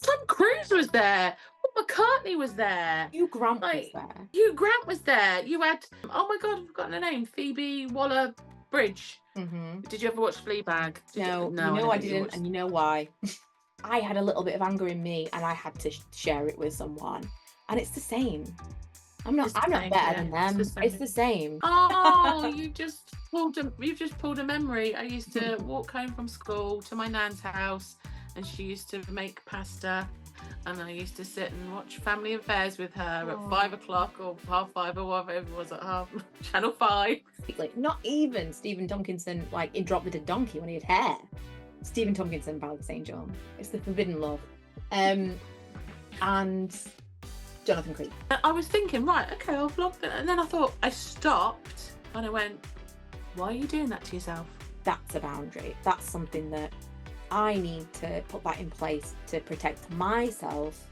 Tom Cruise was there. Paul McCartney was there. Hugh Grant was Like, there. Hugh Grant was there. You had, oh my God, I've forgotten her name. Phoebe Waller-Bridge. Mm-hmm. Did you ever watch Fleabag? No, No, I didn't, and you know why? I had a little bit of anger in me, and I had to share it with someone, and it's the same. I'm not better than them. It's the same. Oh, you've just pulled a memory. I used to walk home from school to my nan's house, and she used to make pasta, and I used to sit and watch Family Affairs with her at 5 o'clock or 5:30 or whatever it was at Channel 5. Like, not even Stephen Tompkinson, like in Drop the Dead Donkey when he had hair. Stephen Tompkinson, Ballad of St. John. It's the forbidden love. And Jonathan Creek. I was thinking, right, okay, I'll vlog that. And then I thought, I stopped and I went, why are you doing that to yourself? That's a boundary. That's something that I need to put that in place to protect myself,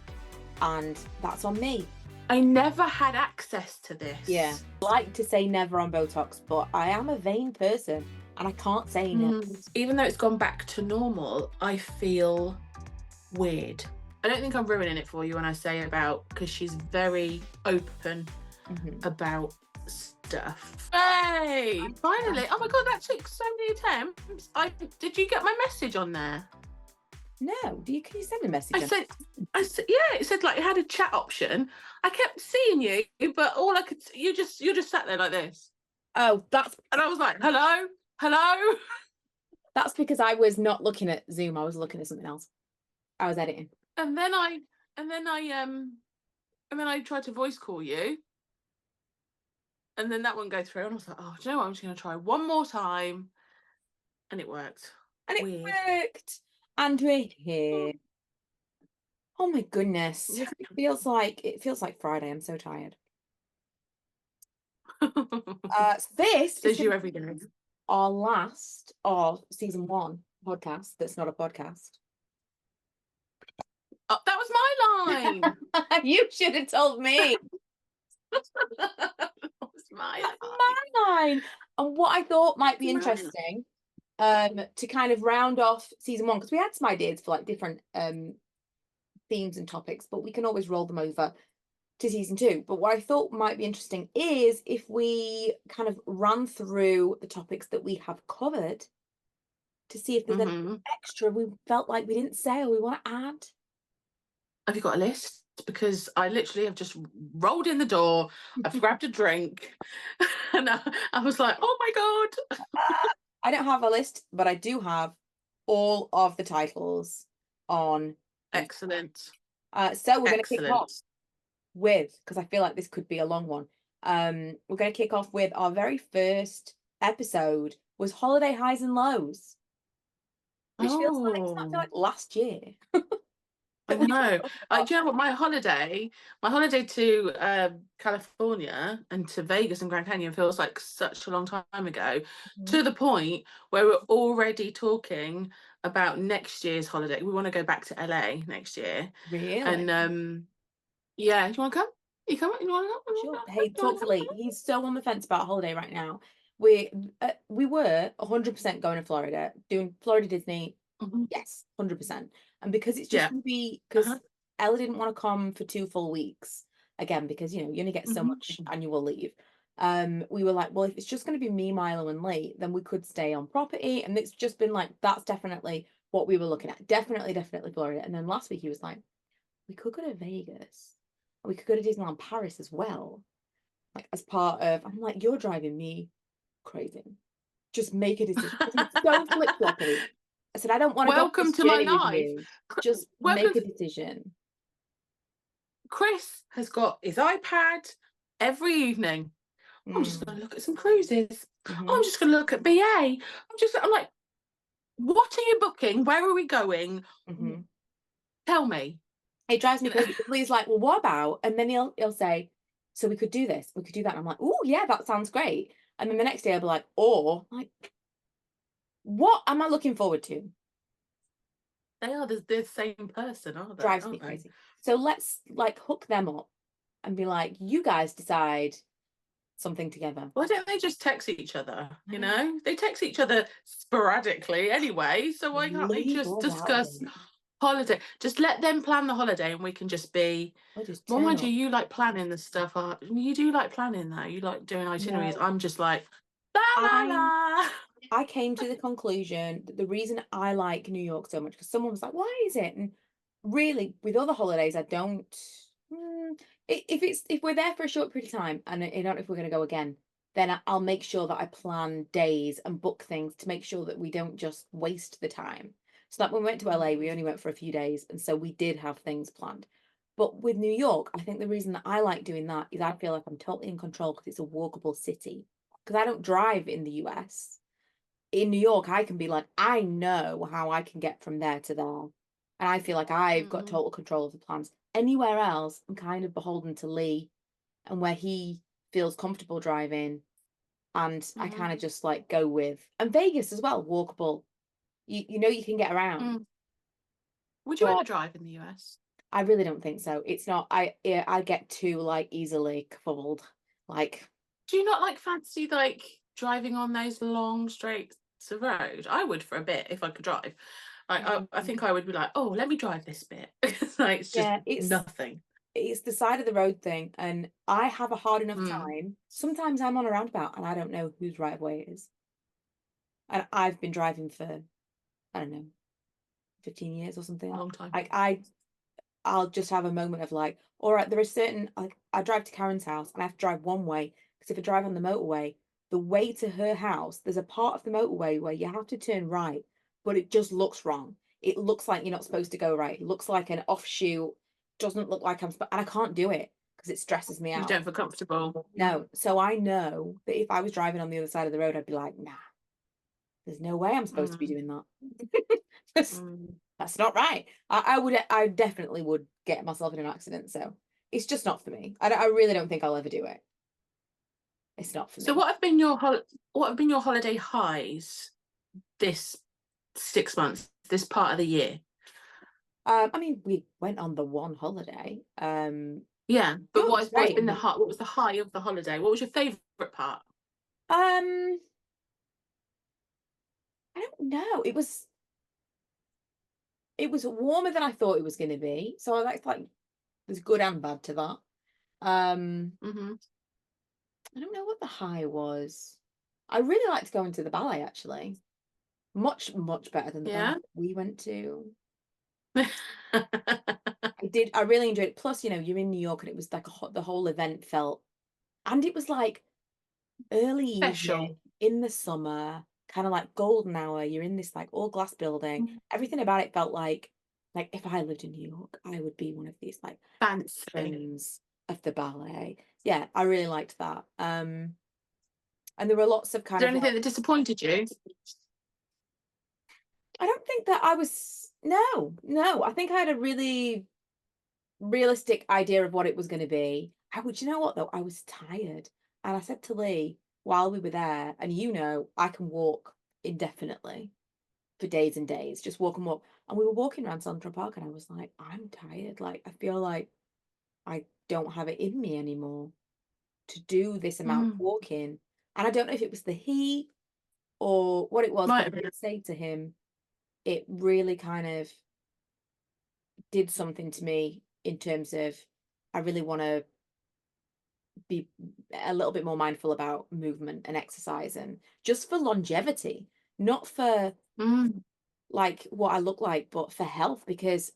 and that's on me. I never had access to this. Yeah. I like to say never on Botox, but I am a vain person and I can't say no. Even though it's gone back to normal, I feel weird. I don't think I'm ruining it for you when I say about, because she's very open about stuff. Hey, finally. Oh my God, that took so many attempts. Did you get my message on there? No, can you send a message? I said, yeah, it said like it had a chat option. I kept seeing you, but all I could, you just sat there like this. Oh, and I was like, hello. That's because I was not looking at Zoom. I was looking at something else. I was editing. And then I tried to voice call you. And then that wouldn't go through. And I was like, oh, do you know what? I'm just going to try one more time. And it worked. And it worked. And we're here. Oh my goodness. It feels like Friday. I'm so tired. This is you every day. Our last of season 1 podcast that's not a podcast. Oh, that was my line. You should have told me. That was my line. And what I thought might be interesting to kind of round off season 1, because we had some ideas for like different themes and topics, but we can always roll them over to season 2. But what I thought might be interesting is if we kind of run through the topics that we have covered to see if there's anything extra we felt like we didn't say or we want to add. Have you got a list? Because I literally have just rolled in the door, I've grabbed a drink, and I was like, oh my God. I don't have a list, but I do have all of the titles on. Excellent. So we're going to kick off with, because I feel like this could be a long one, we're going to kick off with our very first episode was Holiday Highs and Lows, which feels like last year. I know. Do you know what? My holiday to California and to Vegas and Grand Canyon feels like such a long time ago, to the point where we're already talking about next year's holiday. We want to go back to LA next year. Really? And yeah, do you want to come? You want to come? Sure. Hey, talk to Lee. He's so on the fence about holiday right now. We were 100% going to Florida, doing Florida Disney. Yes, 100%. And because it's just going to be, because Ella didn't want to come for 2 full weeks again, because you only get so much annual leave. We were like, well, if it's just going to be me, Milo, and Lee, then we could stay on property. And it's just been like, that's definitely what we were looking at. Definitely Florida. And then last week he was like, we could go to Vegas. We could go to Disneyland Paris as well. Like as part of, I'm like, you're driving me crazy. Just make a decision. So flip-floppy. I said, I don't want to welcome to my life. Just make a decision. Chris has got his iPad every evening. I'm just going to look at some cruises. I'm just going to look at BA. I'm like, what are you booking? Where are we going? Tell me. It drives me crazy. He's like, well, what about? And then he'll say, so we could do this, we could do that. And I'm like, oh yeah, that sounds great. And then the next day I'll be like, what am I looking forward to? They are the same person, aren't they? Drives me crazy. So let's like hook them up and be like, you guys decide something together. Why don't they just text each other? You know, they text each other sporadically anyway. So why can't they just discuss holiday. Just let them plan the holiday, and we can just be. Or just Well, turn mind you, up. you like planning the stuff. You do like planning that. You like doing itineraries. No, I'm just like la la I la. I came to the conclusion that the reason I like New York so much, because someone was like, "Why is it?" And really, with other holidays, I don't. If we're there for a short period of time, and I don't know if we're going to go again, then I'll make sure that I plan days and book things to make sure that we don't just waste the time. So that when we went to LA, we only went for a few days, and so we did have things planned. But with New York, I think the reason that I like doing that is I feel like I'm totally in control because it's a walkable city. Because I don't drive in the US. In New York, I can be like, I know how I can get from there to there. And I feel like I've got Mm, total control of the plans. Anywhere else, I'm kind of beholden to Lee and where he feels comfortable driving. And I mm, kind of just like go with. And Vegas as well, walkable. You know you can get around. mm. Would you But ever drive in the US? I really don't think so. It's not I get too like easily fuddled. Like Do you not like fancy like driving on those long straight of road? I would for a bit if I could drive. I mm, think I would be like, oh, let me drive this bit. It's like it's just yeah, nothing. it's the side of the road thing, and I have a hard enough Mm. time. Sometimes I'm on a roundabout and I don't know whose right of way it is. And I've been driving for, I don't know, 15 years or A something. long time. Like I'll just have a moment of like, all right, there are certain like I drive to Karen's house and I have to drive one way because if I drive on the motorway, the way to her house, there's a part of the motorway where you have to turn right, but it just looks wrong. It looks like you're not supposed to go right. It looks like an offshoot. Doesn't look like and I can't do it because it stresses me You out. don't feel comfortable. No, so I know that if I was driving on the other side of the road, I'd be like, nah, there's no way I'm supposed to be Mm, doing that. That's, mm. that's not right. I definitely would get myself in an accident. So it's just not for me. I really don't think I'll ever do it. It's not for So me. what have been your holiday highs this 6 months, this part of the year? I mean, we went on the one holiday. Yeah, but It was what's great. been the high? What was the high of the holiday? What was your favourite part? Um, I don't know. It was warmer than I thought it was going to be. So that's like there's good and bad to that. Mm-hmm. I don't know what the high was. I really liked going to the ballet actually. Much, much better than the ballet Yeah. we went to. I really enjoyed it. Plus, you're in New York and it was like the whole event felt, and it was like early evening Special. in the summer, kind of like golden hour. You're in this like all glass building. Everything about it felt like if I lived in New York, I would be one of these like Fancy. patrons of the ballet. Yeah, I really liked that. And there were lots of Is kind there of like, anything that disappointed you? I don't think that I was, no, I think I had a really realistic idea of what it was going to be. You know what though? I was tired. And I said to Lee while we were there, and I can walk indefinitely for days and days, just walk and walk. And we were walking around Central Park, and I was like, I'm tired. Like, I feel like I don't have it in me anymore to do this amount of Mm, walking. And I don't know if it was the heat or what it was, might but I have been. did say to him, it really kind of did something to me in terms of I really want to be a little bit more mindful about movement and exercise and just for longevity, not for Mm, like what I look like, but for health, because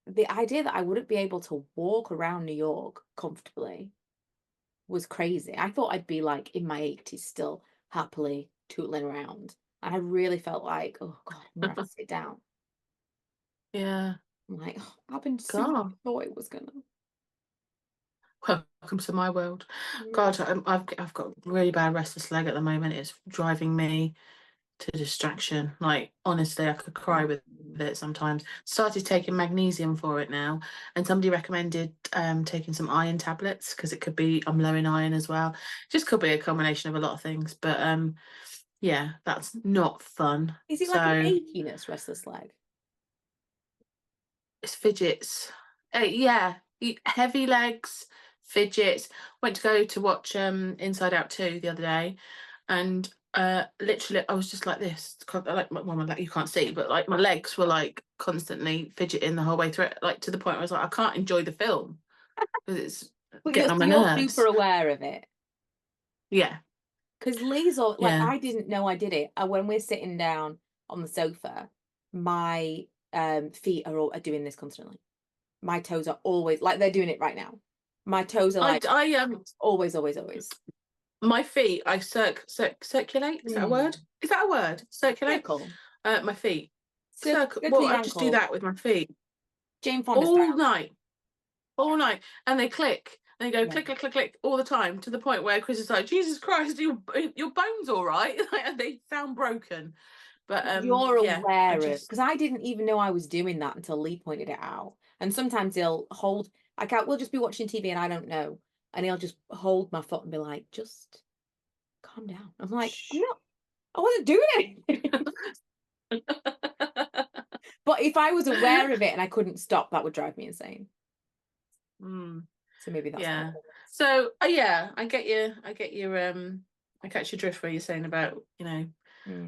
the idea that I wouldn't be able to walk around New York comfortably was crazy. I thought I'd be like in my 80s still happily tootling around. And I really felt like, oh God, I'm gonna have to sit down. yeah. I'm like, oh, happened sooner than God. I thought it was gonna. Welcome to my world. Mm. God, I've got really bad restless leg at the moment. It's driving me to distraction. Like honestly, I could cry with it sometimes. Started taking magnesium for it now, and somebody recommended taking some iron tablets because it could be I'm low in iron as well. Just could be a combination of a lot of things, but yeah, that's not fun. Is it like an So achiness, restless leg? it's fidgets. Yeah, heavy legs, fidgets. Went to go to watch Inside Out 2 the other day, and literally I was just like this. Like well, my leg you can't see, but like my legs were like constantly fidgeting the whole way through it, like to the point where I was like, I can't enjoy the film because it's But getting on my you're nerves. super aware of it. Yeah. Because Lee's all, like, Yeah. I didn't know I did it. When we're sitting down on the sofa, my feet are doing this constantly. My toes are always, like, they're doing it right now. My toes are like always. My feet, I circulate. Is that a word? Is that a word? Circulate. Circle. My feet. Circle. Circle Well, your I just do that with my feet Jane Fonda all style. night, and they click. And they go Yeah. click, click, click, click all the time, to the point where Chris is like, Jesus Christ, your bones all right? They sound broken. But you're yeah, aware of, because I didn't even know I was doing that until Lee pointed it out. And sometimes he'll hold, we'll just be watching TV and I don't know, and he'll just hold my foot and be like, just calm down. I'm like, I wasn't doing anything. But if I was aware of it and I couldn't stop, that would drive me insane. So maybe that's yeah. So yeah, I get you. I catch your drift where you're saying about, you know,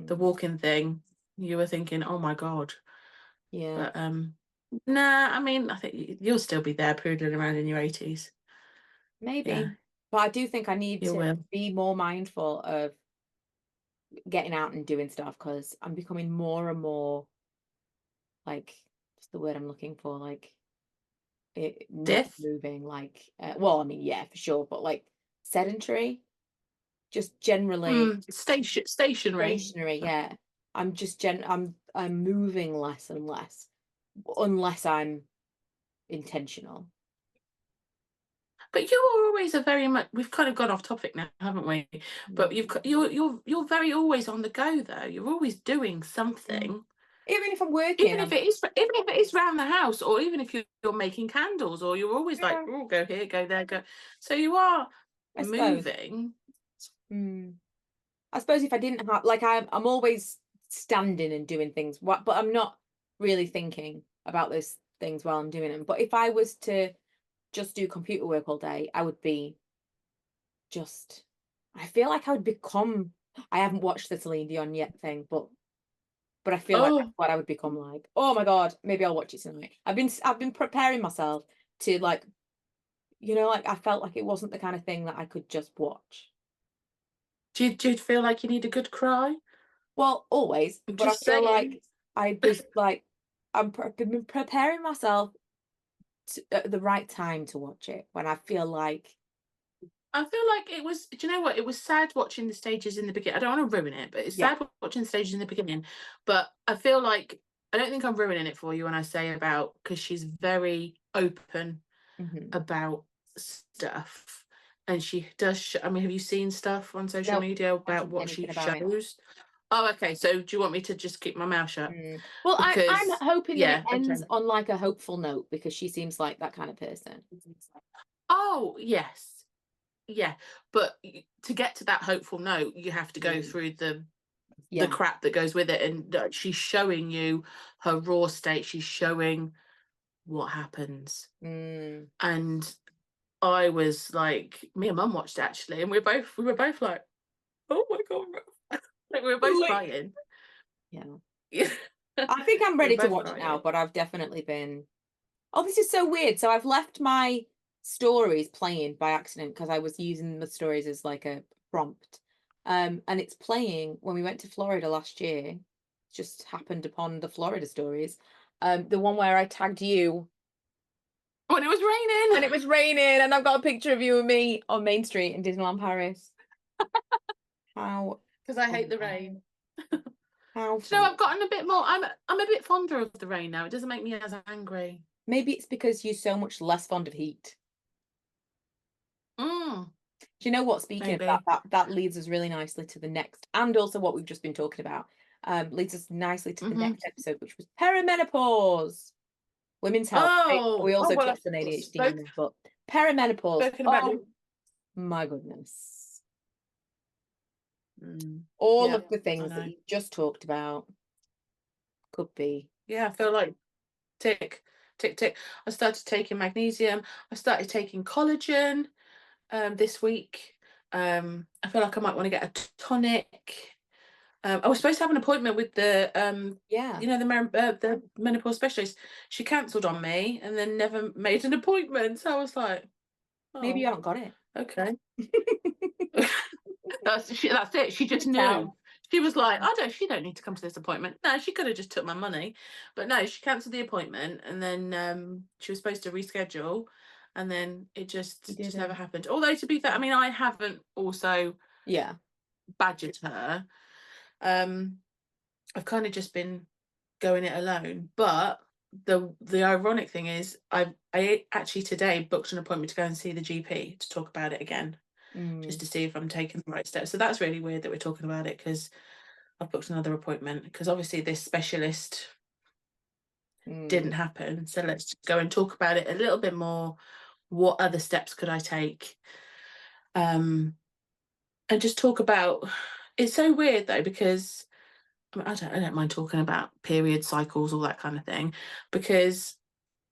the walking thing. You were thinking, oh my God. Yeah. But nah, I mean, I think you'll still be there poodling around in your 80s. Maybe. Yeah. But I do think I need to be more mindful of getting out and doing stuff, because I'm becoming more and more, like, what's the word I'm looking for? Like, it not moving, like, well, I mean, yeah, for sure, but like sedentary, just generally stationary. Yeah. I'm just I'm moving less and less, unless I'm intentional. But you're always we've kind of gone off topic now, haven't we? But you're very always on the go though. You're always doing something. Even if I'm working, even if it is around the house, or even if you're making candles, or you're always like, oh, go here, go there, go. So you are moving. I suppose if I didn't have, like, I'm always standing and doing things, but I'm not really thinking about those things while I'm doing them. But if I was to just do computer work all day, I would be I feel like I would become, I haven't watched the Celine Dion yet thing, but I feel like that's what I would become like. Oh my God, maybe I'll watch it tonight. I've been preparing myself to, like, you know, like, I felt like it wasn't the kind of thing that I could just watch. Do you feel like you need a good cry? Well, always, but I feel like I was like, I've been preparing myself at the right time to watch it, when I feel like it was, do you know what? It was sad watching the stages in the beginning. I don't want to ruin it, but it's sad watching the stages in the beginning. But I feel like, I don't think I'm ruining it for you when I say about, because she's very open about stuff. And she does, I mean, have you seen stuff on social media about what she shows? Oh, okay. So do you want me to just keep my mouth shut? Well, I'm hoping that it ends on, like, a hopeful note, because she seems like that kind of person. Oh, yes. Yeah. But to get to that hopeful note, you have to go through the crap that goes with it. And she's showing you her raw state. She's showing what happens. And I was like, me and Mum watched it actually, and we were both like, oh my God. Like, we were both crying. Yeah. I think I'm ready to watch it now, but I've definitely been, this is so weird. So I've left my stories playing by accident, because I was using the stories as like a prompt. And it's playing when we went to Florida last year. Just happened upon the Florida stories. The one where I tagged you when it was raining. And I've got a picture of you and me on Main Street in Disneyland Paris. How? Because I hate the rain. How? So I've gotten a bit more. I'm a bit fonder of the rain now. It doesn't make me as angry. Maybe it's because you're so much less fond of heat. Do you know what? Speaking of that leads us really nicely to the next, and also what we've just been talking about. Leads us nicely to the next episode, which was perimenopause, women's health. We also touched on ADHD, but perimenopause. My goodness! All of the things that you just talked about could be. Yeah, I feel like tick, tick, tick. I started taking magnesium. I started taking collagen this week. I feel like I might want to get a tonic. I was supposed to have an appointment with the Yeah. the menopause specialist. She cancelled on me and then never made an appointment. So I was like, Maybe you oh, haven't got it. okay. That's it. She just Good town. knew. She was like, she don't need to come to this appointment. No, she could have just took my money. But no, she cancelled the appointment and then she was supposed to reschedule and then it You just never didn't. happened. Although to be fair, I mean I haven't also Yeah. badgered her. I've kind of just been going it alone. But the ironic thing is I actually today booked an appointment to go and see the GP to talk about it again, just Mm. to see if I'm taking the right steps. So that's really weird that we're talking about it because I've booked another appointment because obviously this specialist didn't Mm. happen. So let's just go and talk about it a little bit more. What other steps could I take? And just talk about it's so weird though because I mean, I don't mind talking about period cycles, all that kind of thing, because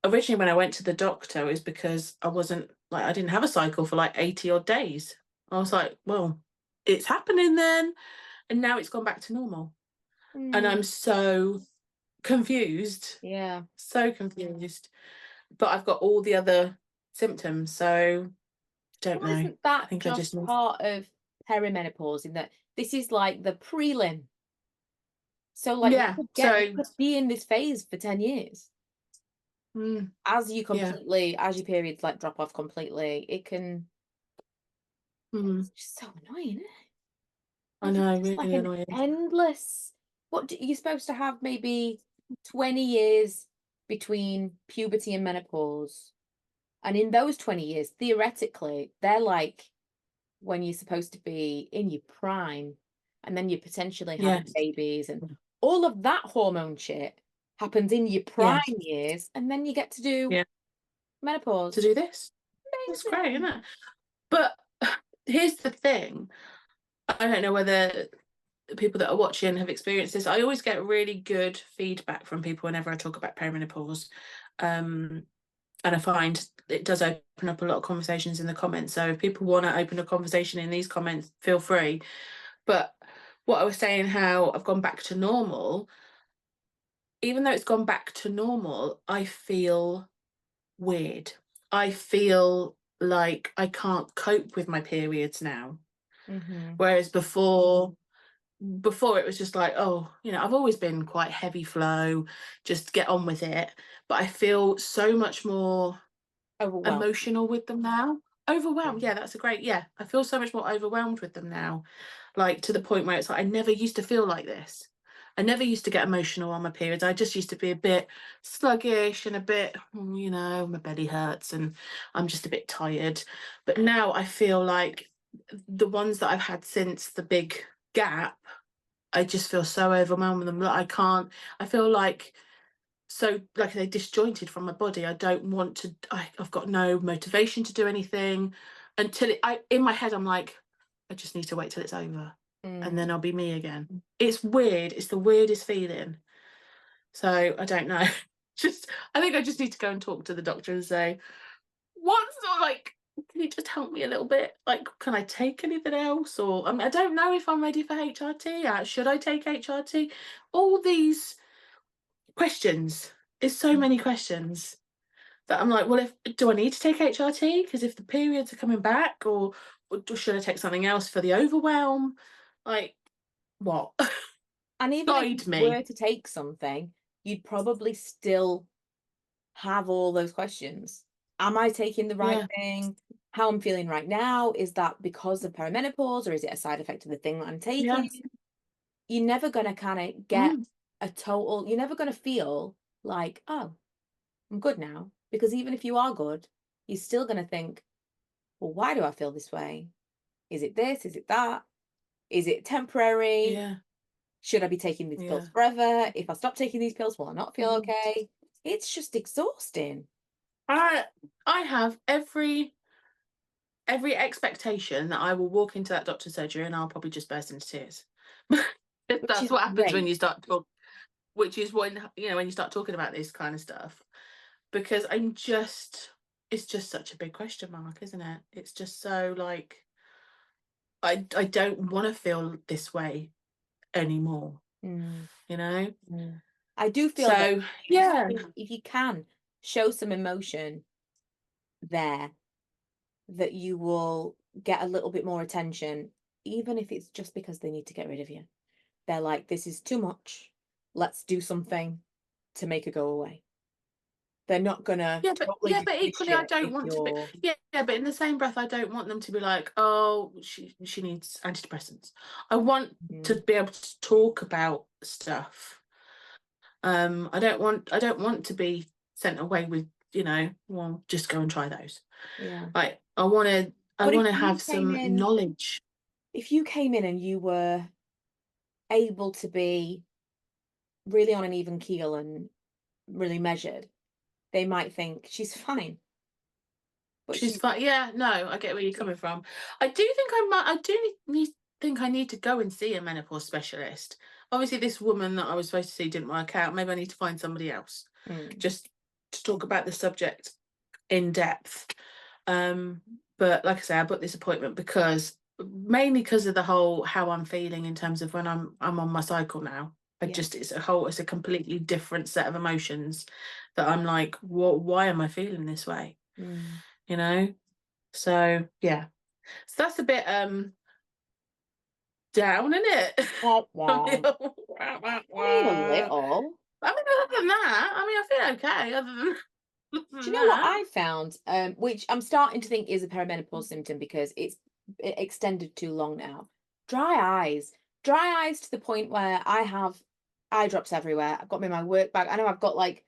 originally when I went to the doctor, it was because I didn't have a cycle for like 80 odd days. I was like, well, it's happening then, and now it's gone back to normal, and Mm. I'm so confused, Yeah. so confused. But I've got all the other symptoms, so don't Well, know. isn't I that think I just just need. part of perimenopause in that this is like the prelim? So like Yeah. you So could be in this phase for 10 years. mm, yeah. As your periods like drop off completely, Mm, it's just so annoying, isn't it? I Like it's know, just like really an annoying. endless, you're supposed to have maybe 20 years between puberty and menopause. And in those 20 years, theoretically, they're like when you're supposed to be in your prime, and then you're potentially having Yes. babies, and all of that hormone shit happens in your prime Yes. years, and then you get to do Yeah. To menopause. do this. That's great, isn't Amazing. it? But here's the thing. I don't know whether people that are watching have experienced this. I always get really good feedback from people whenever I talk about perimenopause. And I find it does open up a lot of conversations in the comments. So if people want to open a conversation in these comments, feel free. But what I was saying, how I've gone back to normal, even though it's gone back to normal, I feel weird. I feel like I can't cope with my periods now. Mm-hmm. Whereas before it was just like, oh, I've always been quite heavy flow, just get on with it. But I feel so much more Overwhelmed. emotional with them now. Yeah. Overwhelmed. Yeah, that's a great, yeah. I feel so much more overwhelmed with them now. Like to the point where it's like I never used to feel like this. I never used to get emotional on my periods. I just used to be a bit sluggish and a bit, my belly hurts and I'm just a bit tired. But now I feel like the ones that I've had since the big gap, I just feel so overwhelmed with them that I feel like they're disjointed from my body. I don't want to. I've got no motivation to do anything until in my head I'm like, I just need to wait till it's over, and then Mm. I'll be me again. It's weird. It's the weirdest feeling. So I don't know. I think I just need to go and talk to the doctor and say, what's like. Can you just help me a little bit? Like, can I take anything else? Or I don't know if I'm ready for HRT. Should I take HRT? All these questions. It's so many questions that I'm like, well, do I need to take HRT? Because if the periods are coming back, or should I take something else for the overwhelm? Like, what? And even if you Guide me. were to take something, you'd probably still have all those questions. Am I taking the right Yeah, thing? How I'm feeling right now, is that because of perimenopause, or is it a side effect of the thing that I'm taking? yes, You're never going to kind of get mm, you're never going to feel like, oh, I'm good now. Because even if you are good, you're still going to think, well, why do I feel this way? Is it this? Is it that? Is it temporary? yeah, Should I be taking these pills yeah. forever? If I stop taking these pills, will I not feel Mm. okay? It's just exhausting. I I have every expectation that I will walk into that doctor's surgery and I'll probably just burst into tears. Which That's is what happens when great. you start talk, which is when you start talking about this kind of stuff. Because it's just such a big question mark, isn't it? It's just so like I don't want to feel this way anymore. Mm. You know? I do feel so that yeah, if you can show some emotion there, that you will get a little bit more attention, even if it's just because they need to get rid of you. They're like, this is too much. Let's do something to make it go away. They're not gonna totally but equally I don't want to be but in the same breath I don't want them to be like, oh, she needs antidepressants. I want to be able to talk about stuff. I don't want to be sent away with, well, just go and try those. Yeah. Like I want to have some knowledge. If you came in and you were able to be really on an even keel and really measured, they might think she's fine. But she's fine. Yeah, no, I get where you're coming from. I do think I need to go and see a menopause specialist. Obviously, this woman that I was supposed to see didn't work out. Maybe I need to find somebody else just to talk about the subject in depth. But like I say, I booked this appointment mainly because of the whole how I'm feeling in terms of when I'm on my cycle now. It's a completely different set of emotions that I'm like, why am I feeling this way? You know? So yeah. So that's a bit down, isn't it? I mean, a little. I mean, other than that, I feel okay. Other than do you know what I found? Which I'm starting to think is a perimenopause symptom because it's extended too long now. Dry eyes to the point where I have eye drops everywhere. I've got them in my work bag. I know I've got like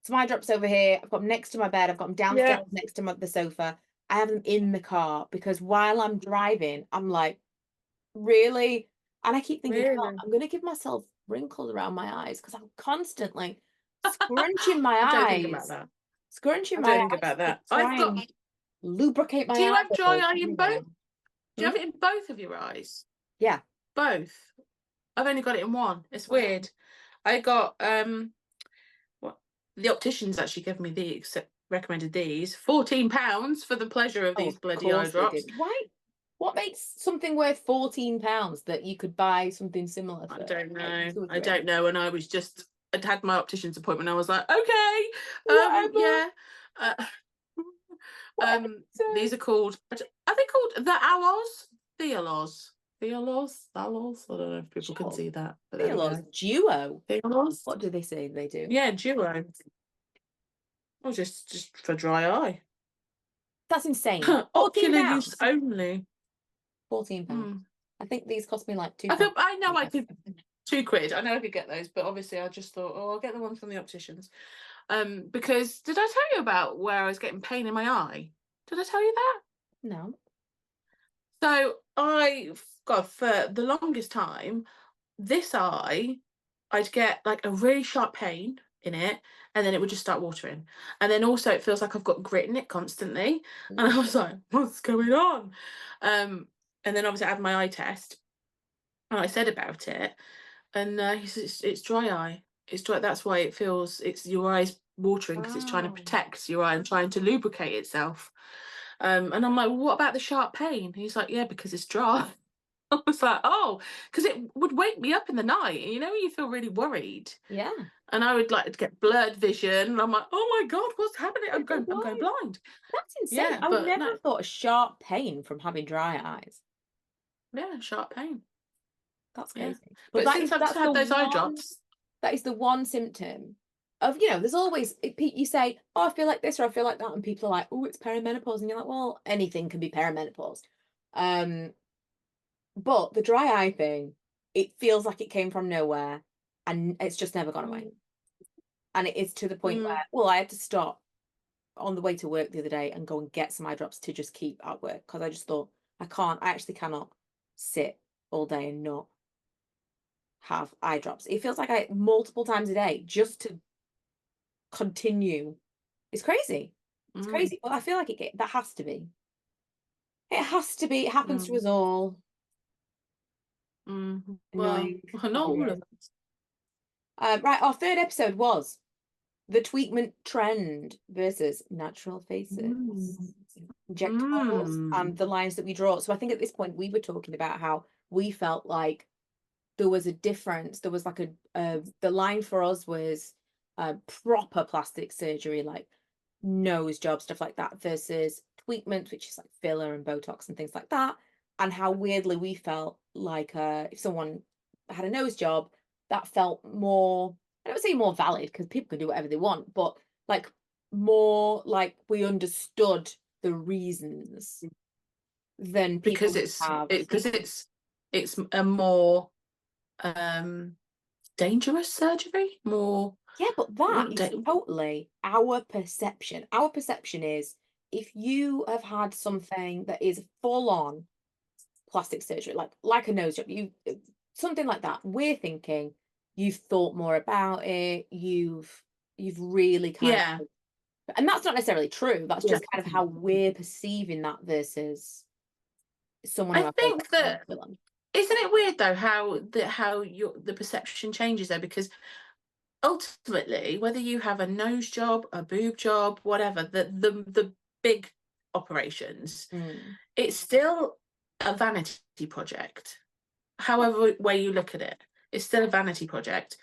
some eye drops over here. I've got them next to my bed. I've got them downstairs next to the sofa. I have them in the car because while I'm driving, I'm like, really? And I keep thinking, oh, I'm going to give myself wrinkles around my eyes because I'm constantly scrunching my eyes. I don't think about that. Scrunching my eyes. I don't think about that. I've got. Lubricate my eyes. Do you have dry eye in both? Do you have it in both of your eyes? Yeah. Both. I've only got it in one. It's weird. I got what the opticians actually gave me recommended these £14 for the pleasure of these bloody eye drops. Why? What makes something worth £14 that you could buy something similar for? I don't know. I don't know. And I'd had my optician's appointment. I was like, okay, yeah. These are called. Are they called the Aloes? Thealos. I don't know if people can see that. But Thealos Duo. Thealos. What do they say they do? Yeah, Duo. Oh, just for dry eye. That's insane. Ocular use only. £14. I think these cost me like £2. I know I could £2. I know I could get those, but obviously I just thought, I'll get the ones from the opticians. Because did I tell you about where I was getting pain in my eye? Did I tell you that? No. So for the longest time, this eye, I'd get like a really sharp pain in it, and then it would just start watering. And then also it feels like I've got grit in it constantly. And I was like, what's going on? And then obviously I had my eye test, and I said about it, and he said it's dry eye. It's dry. That's why it's your eyes watering, because it's trying to protect your eye and trying to lubricate itself. And I'm like, well, what about the sharp pain? He's like, yeah, because it's dry. I was like, oh, because it would wake me up in the night. You feel really worried. Yeah. And I would like to get blurred vision. And I'm like, oh my God, what's happening? I'm going blind. That's insane. Yeah, I would never have thought of sharp pain from having dry eyes. Yeah, sharp pain. That's crazy. Yeah. But since I've had those eye drops. That is the one symptom of, there's always, you say, oh, I feel like this or I feel like that. And people are like, oh, it's perimenopause. And you're like, well, anything can be perimenopause. But the dry eye thing, it feels like it came from nowhere and it's just never gone away. And it is to the point where, well, I had to stop on the way to work the other day and go and get some eye drops to just keep at work, because I just thought, I actually cannot sit all day and not have eye drops. It feels like multiple times a day just to continue. It's crazy. It's crazy. But I feel like that has to be. It has to be. It happens to us all. Well, not all of us. Right, our third episode was the treatment trend versus natural faces, injectables, and the lines that we draw. So I think at this point we were talking about how we felt like there was a difference. There was like the line for us was proper plastic surgery, like nose job, stuff like that, versus tweakments, which is like filler and Botox and things like that. And how weirdly we felt like if someone had a nose job, that felt more, I don't say more valid because people can do whatever they want, but like more like we understood the reasons than people because have. it's a more dangerous surgery, more. Yeah, but that Not is totally our perception. Our perception is if you have had something that is full on plastic surgery, like a nose job, something like that, we're thinking you've thought more about it, you've really kind yeah, of, and that's not necessarily true. That's yeah. just kind of how we're perceiving that versus someone I who has think Botox and that, filler. isn't it weird though how the perception changes though, because ultimately, whether you have a nose job, a boob job, whatever, the big operations, Mm. it's still a vanity project. However way you look at it, it's still a vanity project,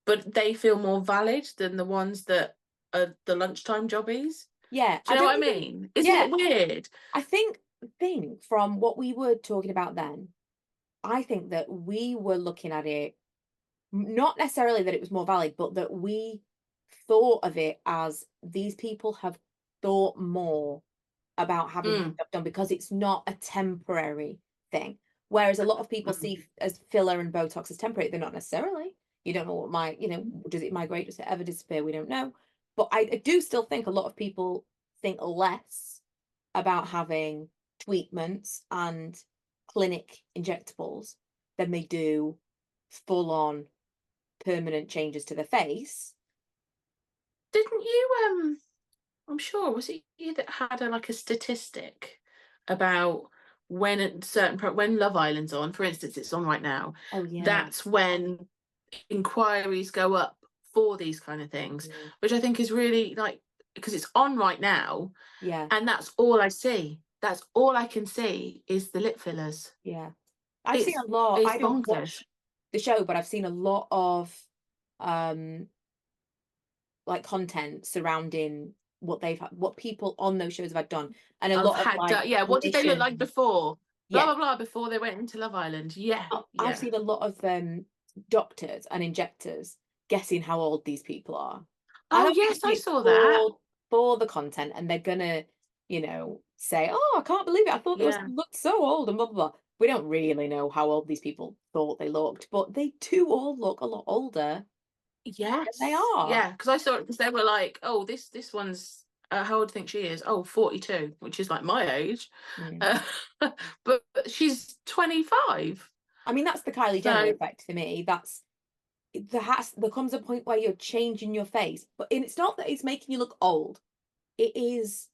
but they feel more valid than the ones that are the lunchtime jobbies. Yeah, Do I you know don't what I even. mean? Isn't Yeah, it weird? I think from what we were talking about then, I think that we were looking at it not necessarily that it was more valid, but that we thought of it as these people have thought more about having this Mm, stuff done because it's not a temporary thing. Whereas a lot of people mm, see as filler and Botox as temporary, they're not necessarily. You don't know what does it migrate? Does it ever disappear? We don't know. But I do still think a lot of people think less about having treatments and clinic injectables than they do full on permanent changes to the face. Didn't you? I'm sure, was it you that had like a statistic about when when Love Island's on, for instance, it's on right now. Oh yeah. That's when inquiries go up for these kind of things, Mm. which I think is really like, because it's on right now, Yeah, and that's all I see. That's all I can see is the lip fillers. yeah. I've seen It's a lot. it's I don't bonkers. watch the show, but I've seen a lot of um like content surrounding what people on those shows have had done, and a I've lot of had like yeah. What did they look like clinicians. before? Blah Yeah, blah blah. Before they went into Love Island. Yeah, I've yeah. seen a lot of doctors and injectors guessing how old these people are. I Oh don't think yes, I it's saw that. for the content, and they're gonna, say, "Oh, I can't believe it. I thought they Yeah. looked so old," and blah blah blah. We don't really know how old these people thought they looked, but they do all look a lot older than they Yes. are. Yeah. Because I saw it because they were like, oh, this one's how old do you think she is? Oh, 42, which is like my age. Mm. Uh, but she's 25. I mean, that's the Kylie Jenner So effect for me. There comes a point where you're changing your face, but it's not that it's making you look old. It is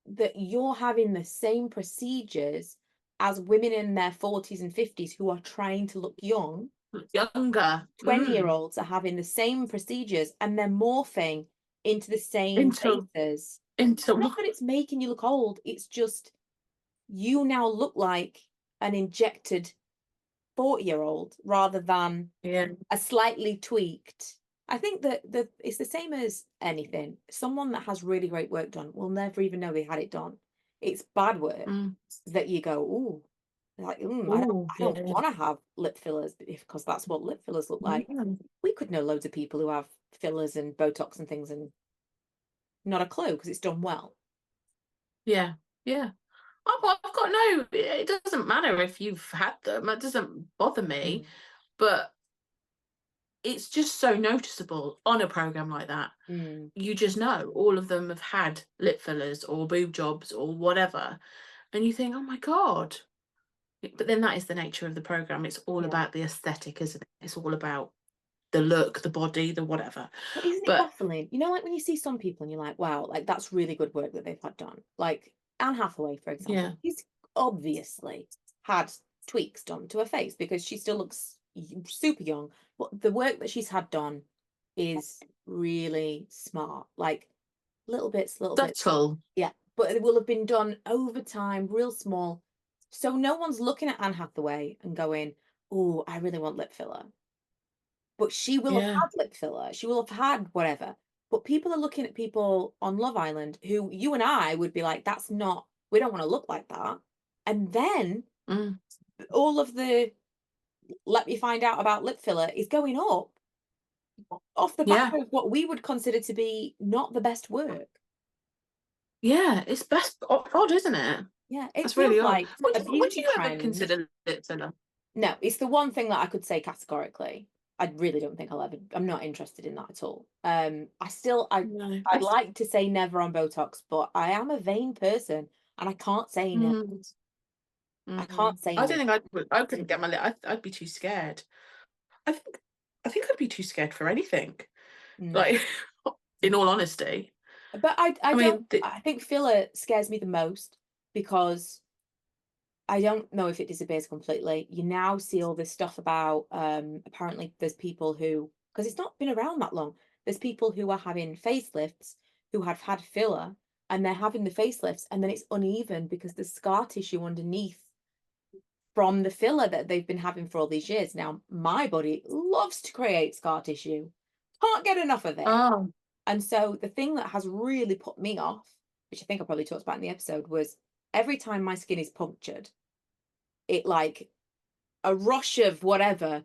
that you're having the same procedures as women in their 40s and 50s who are trying to look young. younger. 20-year-olds are having the same procedures and they're morphing into the same Into faces. It's into not that it's making you look old, it's just you now look like an injected 40-year-old rather than yeah. a slightly tweaked. I think that it's the same as anything. Someone that has really great work done will never even know they had it done. It's bad work Mm. that you go, ooh, like, Oh I don't yeah. want to have lip fillers because that's what lip fillers look like. Mm. We could know loads of people who have fillers and Botox and things and not a clue because it's done well. Yeah. Yeah. I've got no. It doesn't matter if you've had them. It doesn't bother me. Mm. But it's just so noticeable on a program like that. Mm. You just know all of them have had lip fillers or boob jobs or whatever, and you think, oh my god. But then that is the nature of the program. It's all Yeah. about the aesthetic, isn't it? It's all about the look, the body, the whatever. But isn't it But baffling? You know, like when you see some people and you're like, wow, like that's really good work that they've had done. Like Anne Hathaway, for example, yeah, she's obviously had tweaks done to her face because she still looks super young. But the work that she's had done is really smart. Like little bits, little bits. subtle. Yeah. But it will have been done over time, real small. So no one's looking at Anne Hathaway and going, oh, I really want lip filler. But she will have Yeah. had lip filler. She will have had whatever. But people are looking at people on Love Island who you and I would be like, that's not, we don't want to look like that. And then Mm. all of the let me find out about lip filler is going up off the back Yeah. of what we would consider to be not the best work. Yeah. It's best odd, isn't it? Yeah, it That's really feels odd. like a Would beauty you ever trend. consider lip filler? No, it's the one thing that I could say categorically. I really don't think I'll ever. I'm not interested in that at all. No. I'd like to say never on Botox, but I am a vain person and I can't say no. Mm, I can't say I no. don't think I couldn't get my lip. I'd be too scared. I think I think I'd be too scared for anything. Mm. Like, in all honesty. But I I don't. mean, I think filler scares me the most because I don't know if it disappears completely. You now see all this stuff about apparently there's people who, because it's not been around that long, there's people who are having facelifts who have had filler and they're having the facelifts and then it's uneven because there's scar tissue underneath from the filler that they've been having for all these years. Now, my body loves to create scar tissue. Can't get enough of it. oh And so the thing that has really put me off, which I think I probably talked about in the episode, was every time my skin is punctured, it like a rush of whatever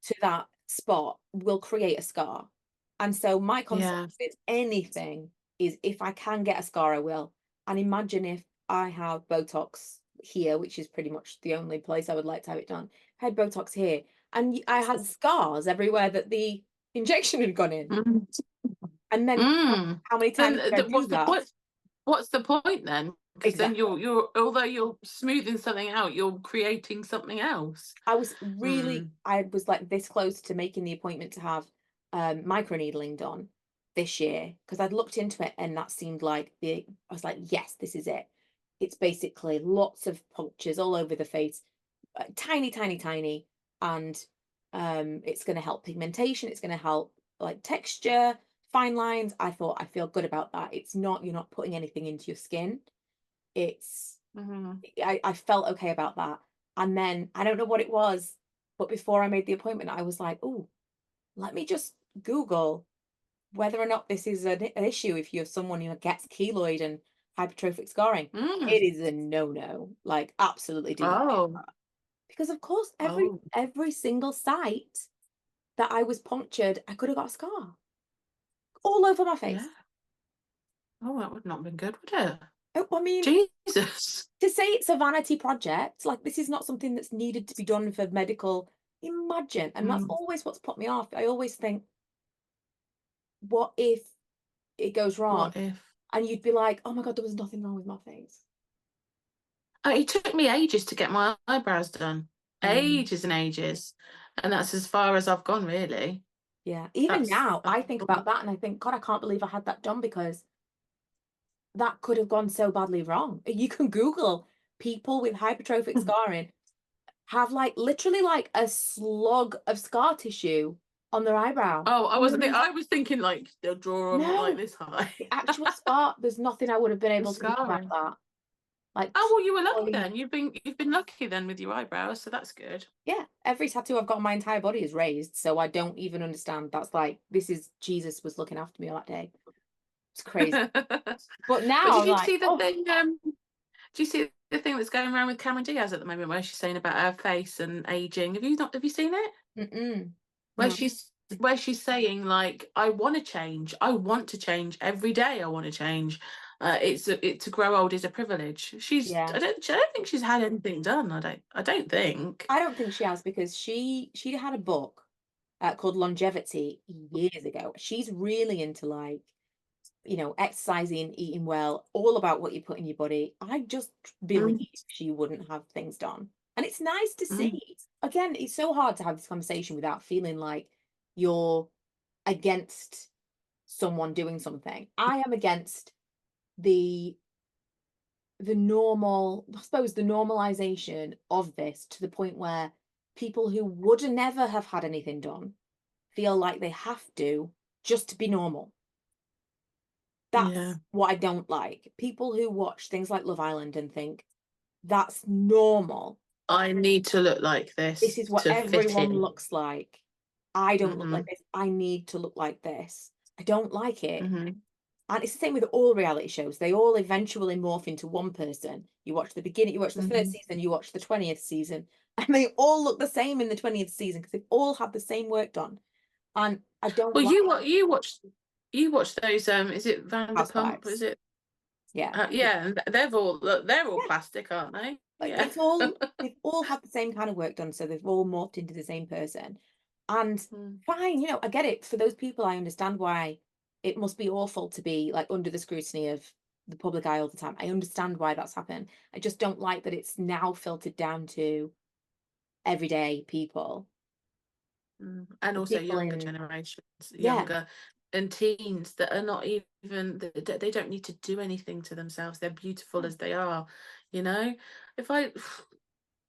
to that spot will create a scar. And so my concept yeah. with anything is if I can get a scar, I will. And imagine if I have Botox here, which is pretty much the only place I would like to have it done. I had Botox here and I had scars everywhere that the injection had gone in. Mm. And then Mm. how many Then times did I do what's the that? point? What's the point then? Because then Exactly. you're although you're smoothing something out, you're creating something else. I was like this close to making the appointment to have microneedling done this year because I'd looked into it and that seemed like I was like, yes, this is it. It's basically lots of punctures all over the face, tiny, tiny, tiny, and it's going to help pigmentation. It's going to help like texture, fine lines. I thought I feel good about that. It's not you're not putting anything into your skin. It's Mhm. I felt okay about that. And then I don't know what it was, but before I made the appointment, I was like, oh, let me just Google whether or not this is an issue if you're someone who gets keloid and hypertrophic scarring. Mm. It is a no-no. Like absolutely do not do Oh. that. Because of course Oh. every single site that I was punctured, I could have got a scar all over my Yeah. face. Oh, that would not have been good, would it? Oh, I mean, Jesus. to say it's a vanity project, like this is not something that's needed to be done for medical. Imagine, and that's Mm. always what's put me off. I always think, what if it goes wrong? What if? And you'd be like, oh my God, there was nothing wrong with my face. It took me ages to get my eyebrows done. Mm, Ages and ages. And that's as far as I've gone, really. yeah. Even That's now, I think about that and I think, God, I can't believe I had that done because that could have gone so badly wrong. You can Google people with hypertrophic scarring have like literally like a slug of scar tissue on their eyebrow. Oh, I was thinking like they'll draw them like No, this high. the actual scar, there's nothing I would have been The able to do about scarring. that. Like, Oh, well, you were lucky fully, then. You've been lucky then with your eyebrows, so that's good. yeah, every tattoo I've got on my entire body is raised, so I don't even understand. That's like, this is Jesus was looking after me on that day. It's crazy. But But now did I'm you like, see the oh, thing? Do you see the thing that's going around with Cameron Diaz at the moment, where she's saying about her face and aging? Have you seen it? mm-mm, Where no, she's saying like, I want to change. I want to change every day. I want to change. To grow old is a privilege. yeah. I don't think she's had anything done. I don't think. I don't think she has because she had a book called Longevity years ago. She's really into like, exercising, eating well, all about what you put in your body. I just believe Mm, she wouldn't have things done. And it's nice to see. mm, Again, it's so hard to have this conversation without feeling like you're against someone doing something. I am against the I suppose the normalization of this to the point where people who would never have had anything done feel like they have to just to be normal. yeah. That's what I don't like. People who watch things like Love Island and think that's normal. I need to look like This this is what to fit everyone in. looks like. I don't look like this. I need to look like this. I don't like it. And it's the same with all reality shows. They all eventually morph into one person. You watch the beginning, you watch the first season, you watch the 20th season, and they all look the same in the 20th season because they've all had the same work done. And I don't Well, like you watch those is it Vanderpump? Housewives. Is it? Yeah. Yeah, and they're all plastic, aren't they? Like Yeah. they've all had the same kind of work done, so they've all morphed into the same person. And fine, you know, I get it. For those people, I understand why it must be awful to be like under the scrutiny of the public eye all the time. I understand why that's happened. I just don't like that it's now filtered down to everyday people. And also younger generations, younger and teens that are not even, they don't need to do anything to themselves. They're beautiful as they are, you know.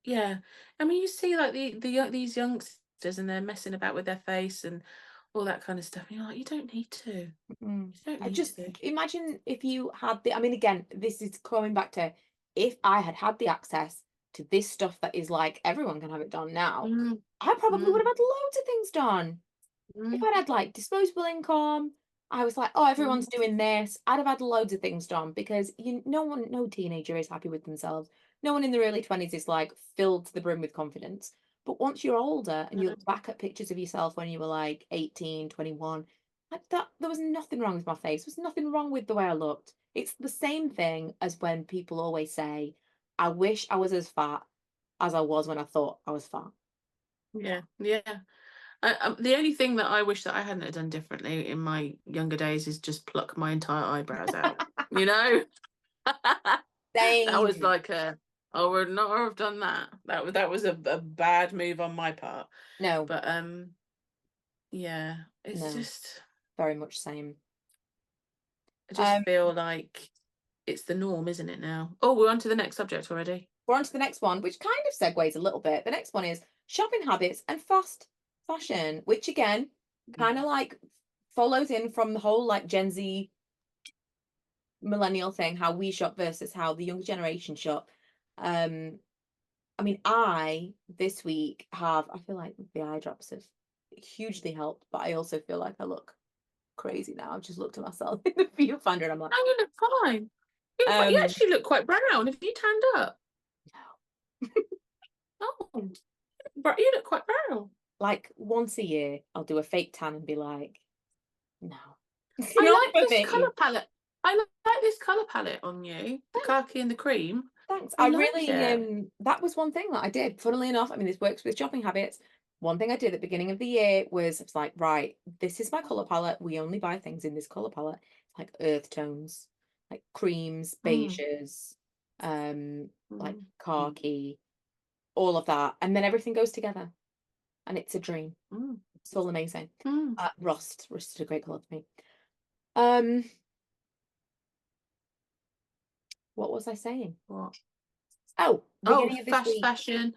Yeah, I mean, you see like these youngsters and they're messing about with their face and all that kind of stuff, and you're like, you don't need to. You don't I need just to. imagine if you had I mean, again, this is coming back to if I had the access to this stuff that is like everyone can have it done now, I probably would have had loads of things done. If I'd had like disposable income, I was like, oh, everyone's doing this, I'd have had loads of things done because no teenager is happy with themselves. No one in their early 20s is like filled to the brim with confidence. But once you're older and you look back at pictures of yourself when you were like 18, 21, like that, there was nothing wrong with my face. There was nothing wrong with the way I looked. It's the same thing as when people always say, I wish I was as fat as I was when I thought I was fat. Yeah. The only thing that I wish that I hadn't have done differently in my younger days is just pluck my entire eyebrows out. You know, that was like I would not have done that. That was a bad move on my part. No, but yeah, it's no, just very much same. I just feel like it's the norm, isn't it now? Oh, we're on to the next subject already. We're on to the next one, which kind of segues a little bit. The next one is shopping habits and fast fashion, which again kind of like follows in from the whole like Gen Z millennial thing, how we shop versus how the younger generation shop. I mean, this week I feel like the eye drops have hugely helped, but I also feel like I look crazy now. I've just looked at myself in the viewfinder and I'm like, oh, you look fine. You actually look quite brown. Have you tanned up? No. Oh, you look quite brown. Like once a year, I'll do a fake tan and be like, no. I like this colour palette. I like this colour palette on you, the khaki and the cream. Thanks. I really it. That was one thing that I did. Funnily enough, I mean, this works with shopping habits. One thing I did at the beginning of the year was it's like, right, this is my colour palette. We only buy things in this colour palette. It's like earth tones, like creams, beiges, like khaki, all of that. And then everything goes together. And it's a dream. It's all amazing. Rust is a great colour for me. What was I saying? What? Oh, beginning of this fast week, fashion.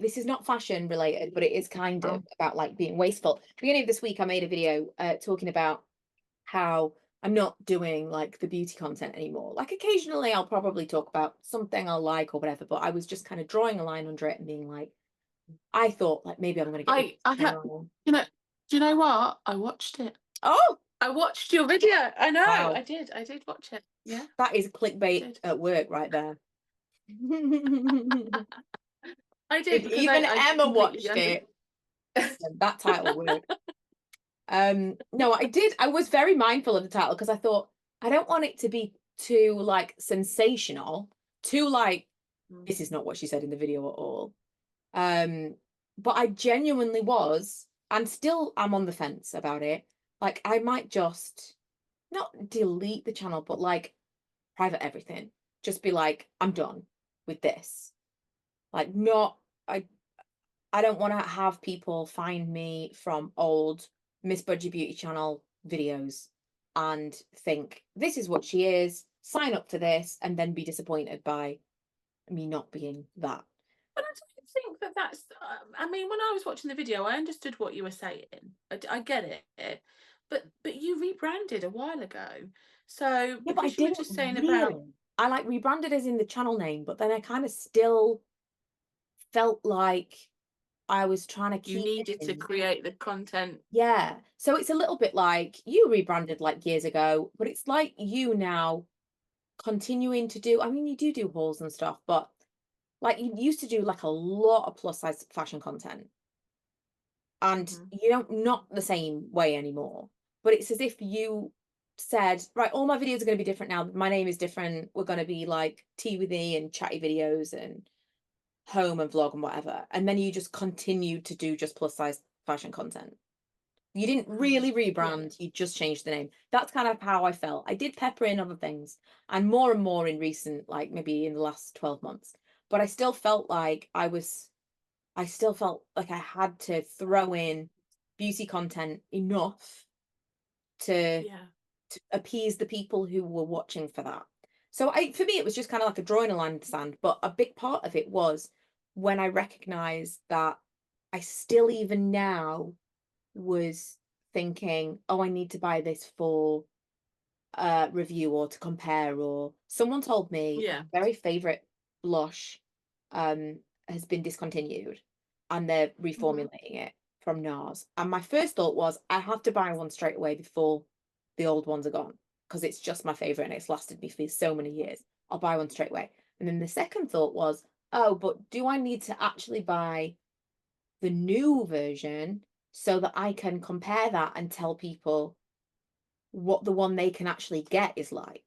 This is not fashion related, but it is kind of about like being wasteful. Beginning of this week, I made a video talking about how I'm not doing like the beauty content anymore. Like occasionally I'll probably talk about something I'll like or whatever, but I was just kind of drawing a line under it and being like, I thought like maybe I'm going to get do you know what? I watched it. Oh, I watched your video. I know. wow. I did watch it. Yeah. That is clickbait at work right there. I did. If even Emma watched it, that title worked. No, I did. I was very mindful of the title because I thought I don't want it to be too like sensational, too like this is not what she said in the video at all. But I genuinely was, and still am on the fence about it. Like I might just not delete the channel, but like private everything. Just be like, I'm done with this. Like I don't want to have people find me from old MissBudgetBeauty channel videos and think this is what she is, sign up for this, and then be disappointed by me not being that. But I don't think that's. I mean, when I was watching the video, I understood what you were saying. I get it, but you rebranded a while ago, so yeah, but I you were didn't just saying really. about. I like rebranded as in the channel name, but then I kind of still felt like I was trying to You keep it needed to in. create the content. Yeah. So it's a little bit like you rebranded like years ago, but it's like you now continuing to do, I mean, you do hauls and stuff, but like you used to do like a lot of plus size fashion content. And you don't, not the same way anymore. But it's as if you said, right, all my videos are going to be different now. My name is different. We're going to be like tea with me and chatty videos and home and vlog and whatever. And then you just continued to do just plus size fashion content. You didn't really rebrand, you just changed the name. That's kind of how I felt. I did pepper in other things and more in recent, like maybe in the last 12 months. But I still felt like I had to throw in beauty content enough to appease the people who were watching for that. So for me, it was just kind of like a drawing a line in the sand. But a big part of it was when I recognized that I still even now was thinking, oh, I need to buy this for review or to compare, or someone told me very favorite blush has been discontinued and they're reformulating it from NARS. And my first thought was, I have to buy one straight away before the old ones are gone, because it's just my favorite and it's lasted me for so many years. I'll buy one straight away. And then the second thought was, oh, but do I need to actually buy the new version so that I can compare that and tell people what the one they can actually get is like?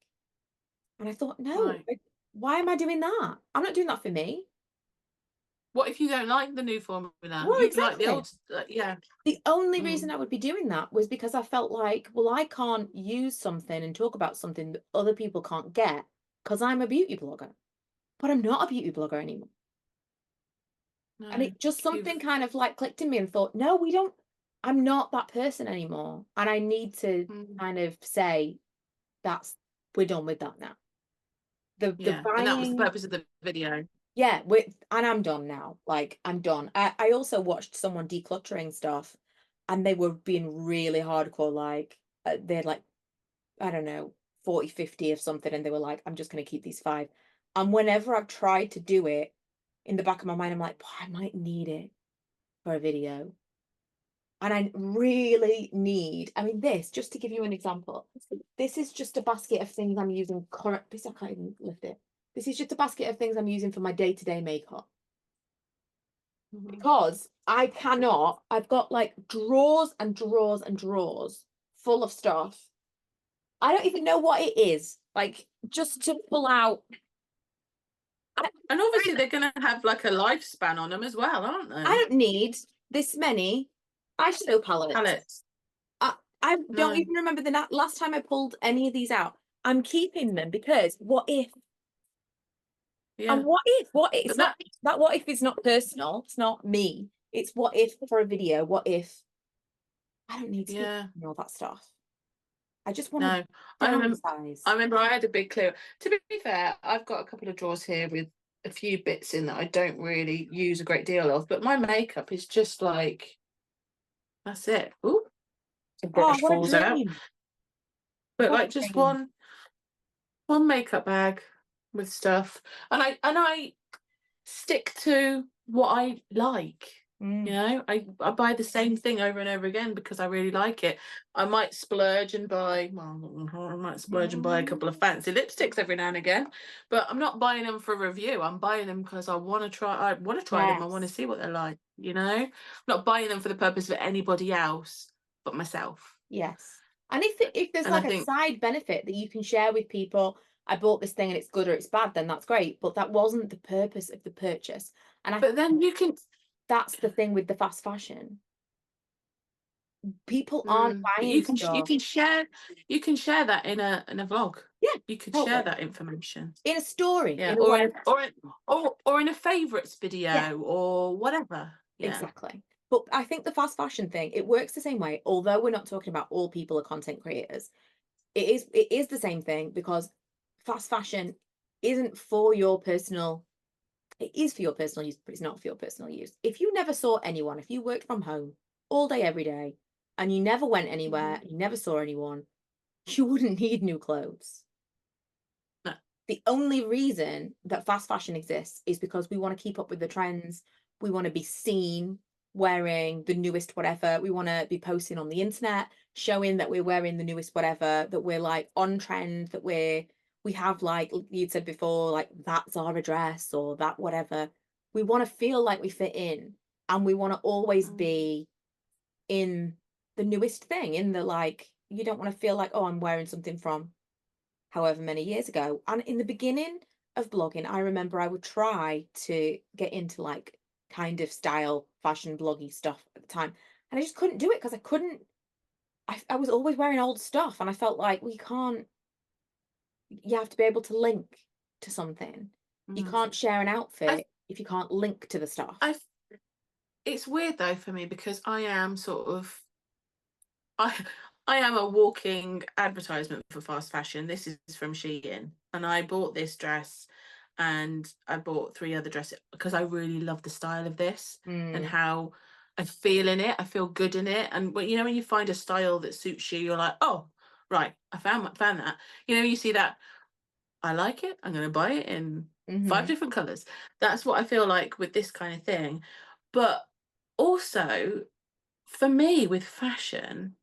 And I thought, no, why am I doing that? I'm not doing that for me. What if you don't like the new formula? Well, You exactly. like the old, The only reason I would be doing that was because I felt like, well, I can't use something and talk about something that other people can't get because I'm a beauty blogger. But I'm not a beauty blogger anymore. And it just something kind of like clicked in me and thought, no, I'm not that person anymore. And I need to kind of say we're done with that now. The buying, and that was the purpose of the video. Yeah, and I'm done now. Like, I'm done. I also watched someone decluttering stuff and they were being really hardcore. Like, they had like, I don't know, 40, 50 of something. And they were like, I'm just going to keep these 5. And whenever I've tried to do it, in the back of my mind, I'm like, I might need it for a video. And I really need, I mean, just to give you an example, this is just a basket of things I'm using this, I can't even lift it. This is just a basket of things I'm using for my day-to-day makeup. Because I've got like drawers and drawers and drawers full of stuff. I don't even know what it is. Like, just to pull out. And obviously they're going to have like a lifespan on them as well, aren't they? I don't need this many eyeshadow palettes. I don't even remember the last time I pulled any of these out. I'm keeping them because what if? And what if? It's not that what if is not personal. It's not me. It's what if for a video. What if I don't need to keep all that stuff. I just want to downsize. I remember I had a big clear. To be fair, I've got a couple of drawers here with a few bits in that I don't really use a great deal of, but my makeup is just like, that's it. Ooh, the brush falls out. But like just one makeup bag with stuff, and I stick to what I like. You know, I buy the same thing over and over again because I really like it. I might splurge and buy, a couple of fancy lipsticks every now and again, but I'm not buying them for review. I'm buying them because I want to try them. I want to see what they're like, you know? I'm not buying them for the purpose of anybody else but myself. Yes. And if there's like a side benefit that you can share with people, I bought this thing and it's good or it's bad, then that's great. But that wasn't the purpose of the purchase. But then you can. That's the thing with the fast fashion. People aren't buying stuff. You can share that in a vlog. Yeah, you could share that information in a story. Yeah, or in a favorites video or whatever. Yeah. Exactly. But I think the fast fashion thing, it works the same way. Although we're not talking about all people are content creators, it is the same thing, because fast fashion isn't for your personal. It is for your personal use, but it's not for your personal use. If you never saw anyone, if you worked from home all day, every day, and you never went anywhere, you never saw anyone, you wouldn't need new clothes. No. the only reason that fast fashion exists is because we want to keep up with the trends. We want to be seen wearing the newest whatever. We want to be posting on the internet, showing that we're wearing the newest whatever, that we're like on trend, that we have, like you'd said before, like that Zara dress or that whatever. We want to feel like we fit in, and we want to always be in the newest thing, in the, like, you don't want to feel like, oh, I'm wearing something from however many years ago. And in the beginning of blogging, I remember I would try to get into like kind of style fashion bloggy stuff at the time, and I just couldn't do it because I was always wearing old stuff, and I felt like we can't, you have to be able to link to something. You can't share an I, outfit if you can't link to the stuff. I, it's weird though for me because I am sort of, I, I am a walking advertisement for fast fashion. This is from Shein, and I bought this dress, and I bought 3 other dresses because I really love the style of this and how I feel in it. I feel good in it, and when when you find a style that suits you, you're like, oh, right, I found that. You see that I like it. I'm going to buy it in 5 different colors. That's what I feel like with this kind of thing. But also, for me with fashion,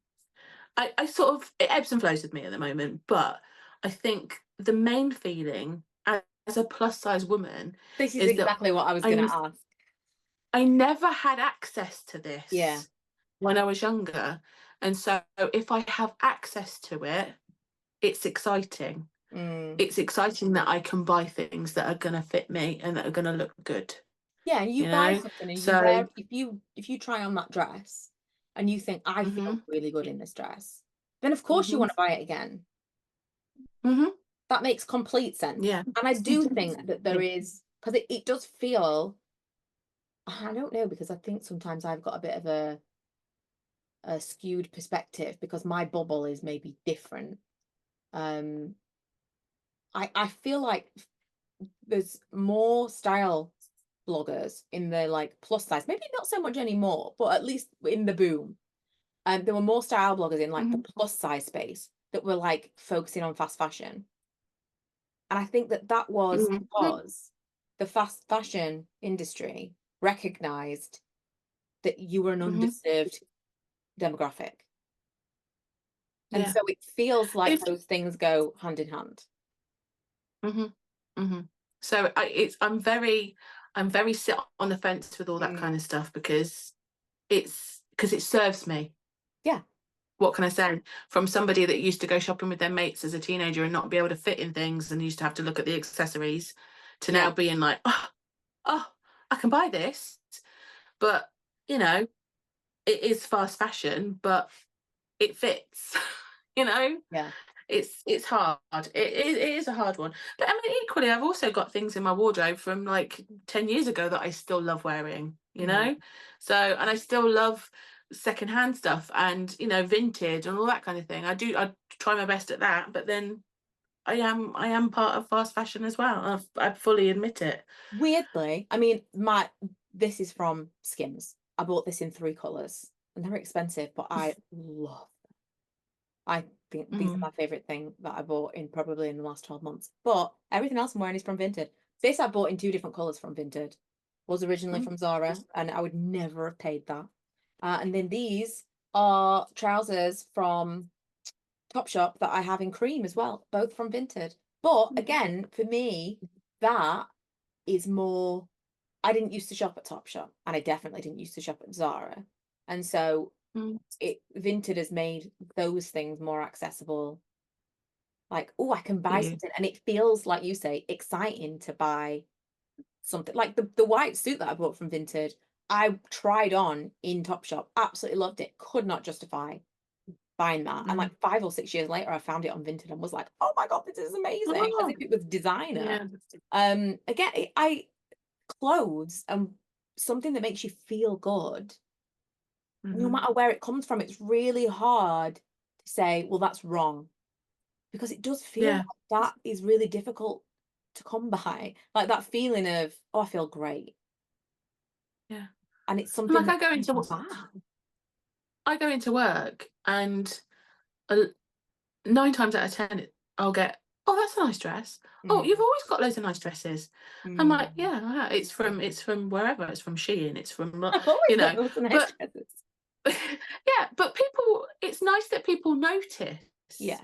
I sort of, it ebbs and flows with me at the moment, but I think the main feeling as a plus size woman This is is that exactly what I was I, going n- to ask. I never had access to Yeah. this when I was younger. And so if I have access to it, it's exciting. Mm. It's exciting that I can buy things that are going to fit me and that are going to look good, Yeah, and you you buy know? something and you So, wear, if you try on that dress and you think, I feel hmm really good in this dress, then of course you hmm want to buy it again. hmm That makes complete sense. yeah. And I do think that there Yeah. is, because it does feel, I don't know, because I think sometimes I've got a bit of a skewed perspective because my bubble is maybe different. Um, I feel like there's more style bloggers in the like plus size, maybe not so much anymore, but at least in the boom. There were more style bloggers in like the hmm plus size space that were like focusing on fast fashion. And I think that that was hmm because the fast fashion industry recognized that you were an hmm underserved demographic. And Yeah. so it feels like If those things go hand in hand. hmm hmm So I'm very sit on the fence with all that kind Mm. of stuff because it serves me. Yeah. What can I say? From somebody that used to go shopping with their mates as a teenager and not be able to fit in things and used to have to look at the accessories, to Yeah. now being like, oh, I can buy this, but you know, it is fast fashion, but it fits. you know, Yeah. it's hard. It is a hard one. But I mean, equally, I've also got things in my wardrobe from like 10 years ago that I still love wearing, Mm. So, and I still love secondhand stuff and, vintage and all that kind of thing. I try my best at that, but then I am part of fast fashion as well. I fully admit it. Weirdly, I mean, this is from Skims. I bought this in 3 colors and they're expensive, but I love. I think these are Mm, my favorite thing that I bought in probably in the last 12 months. But everything else I'm wearing is from Vinted. This I bought in 2 different colors from Vinted. Was originally mm, from Zara, and I would never have paid that. And then these are trousers from Topshop that I have in cream as well, both from Vinted. But again, for me, that is more. I didn't used to shop at Topshop, and I definitely didn't used to shop at Zara, and so mm, Vinted has made those things more accessible. Like, oh, I can for buy you. something, and it feels like you say exciting to buy something. Like the white suit that I bought from Vinted, I tried on in Topshop, absolutely loved it, could not justify buying that. And Mm. like 5 or 6 years later, I found it on Vinted and was like, oh my God, this is amazing, as Oh, if it was designer. yeah. Again, I clothes and something that makes you feel good, no hmm matter where it comes from, it's really hard to say, well, that's wrong, because it does feel Yeah. like that is really difficult to come by. Like that feeling of, oh, I feel great. Yeah. And it's And something like that you can buy. I go into work and uh, 9 times out of 10, I'll get oh, that's a nice dress. Oh, you've always got loads of nice dresses. I'm like, Mm. yeah, it's from wherever. It's from Shein. It's from, I've always you got know, lots of nice but dresses. yeah, but people, it's nice that people notice. Yes.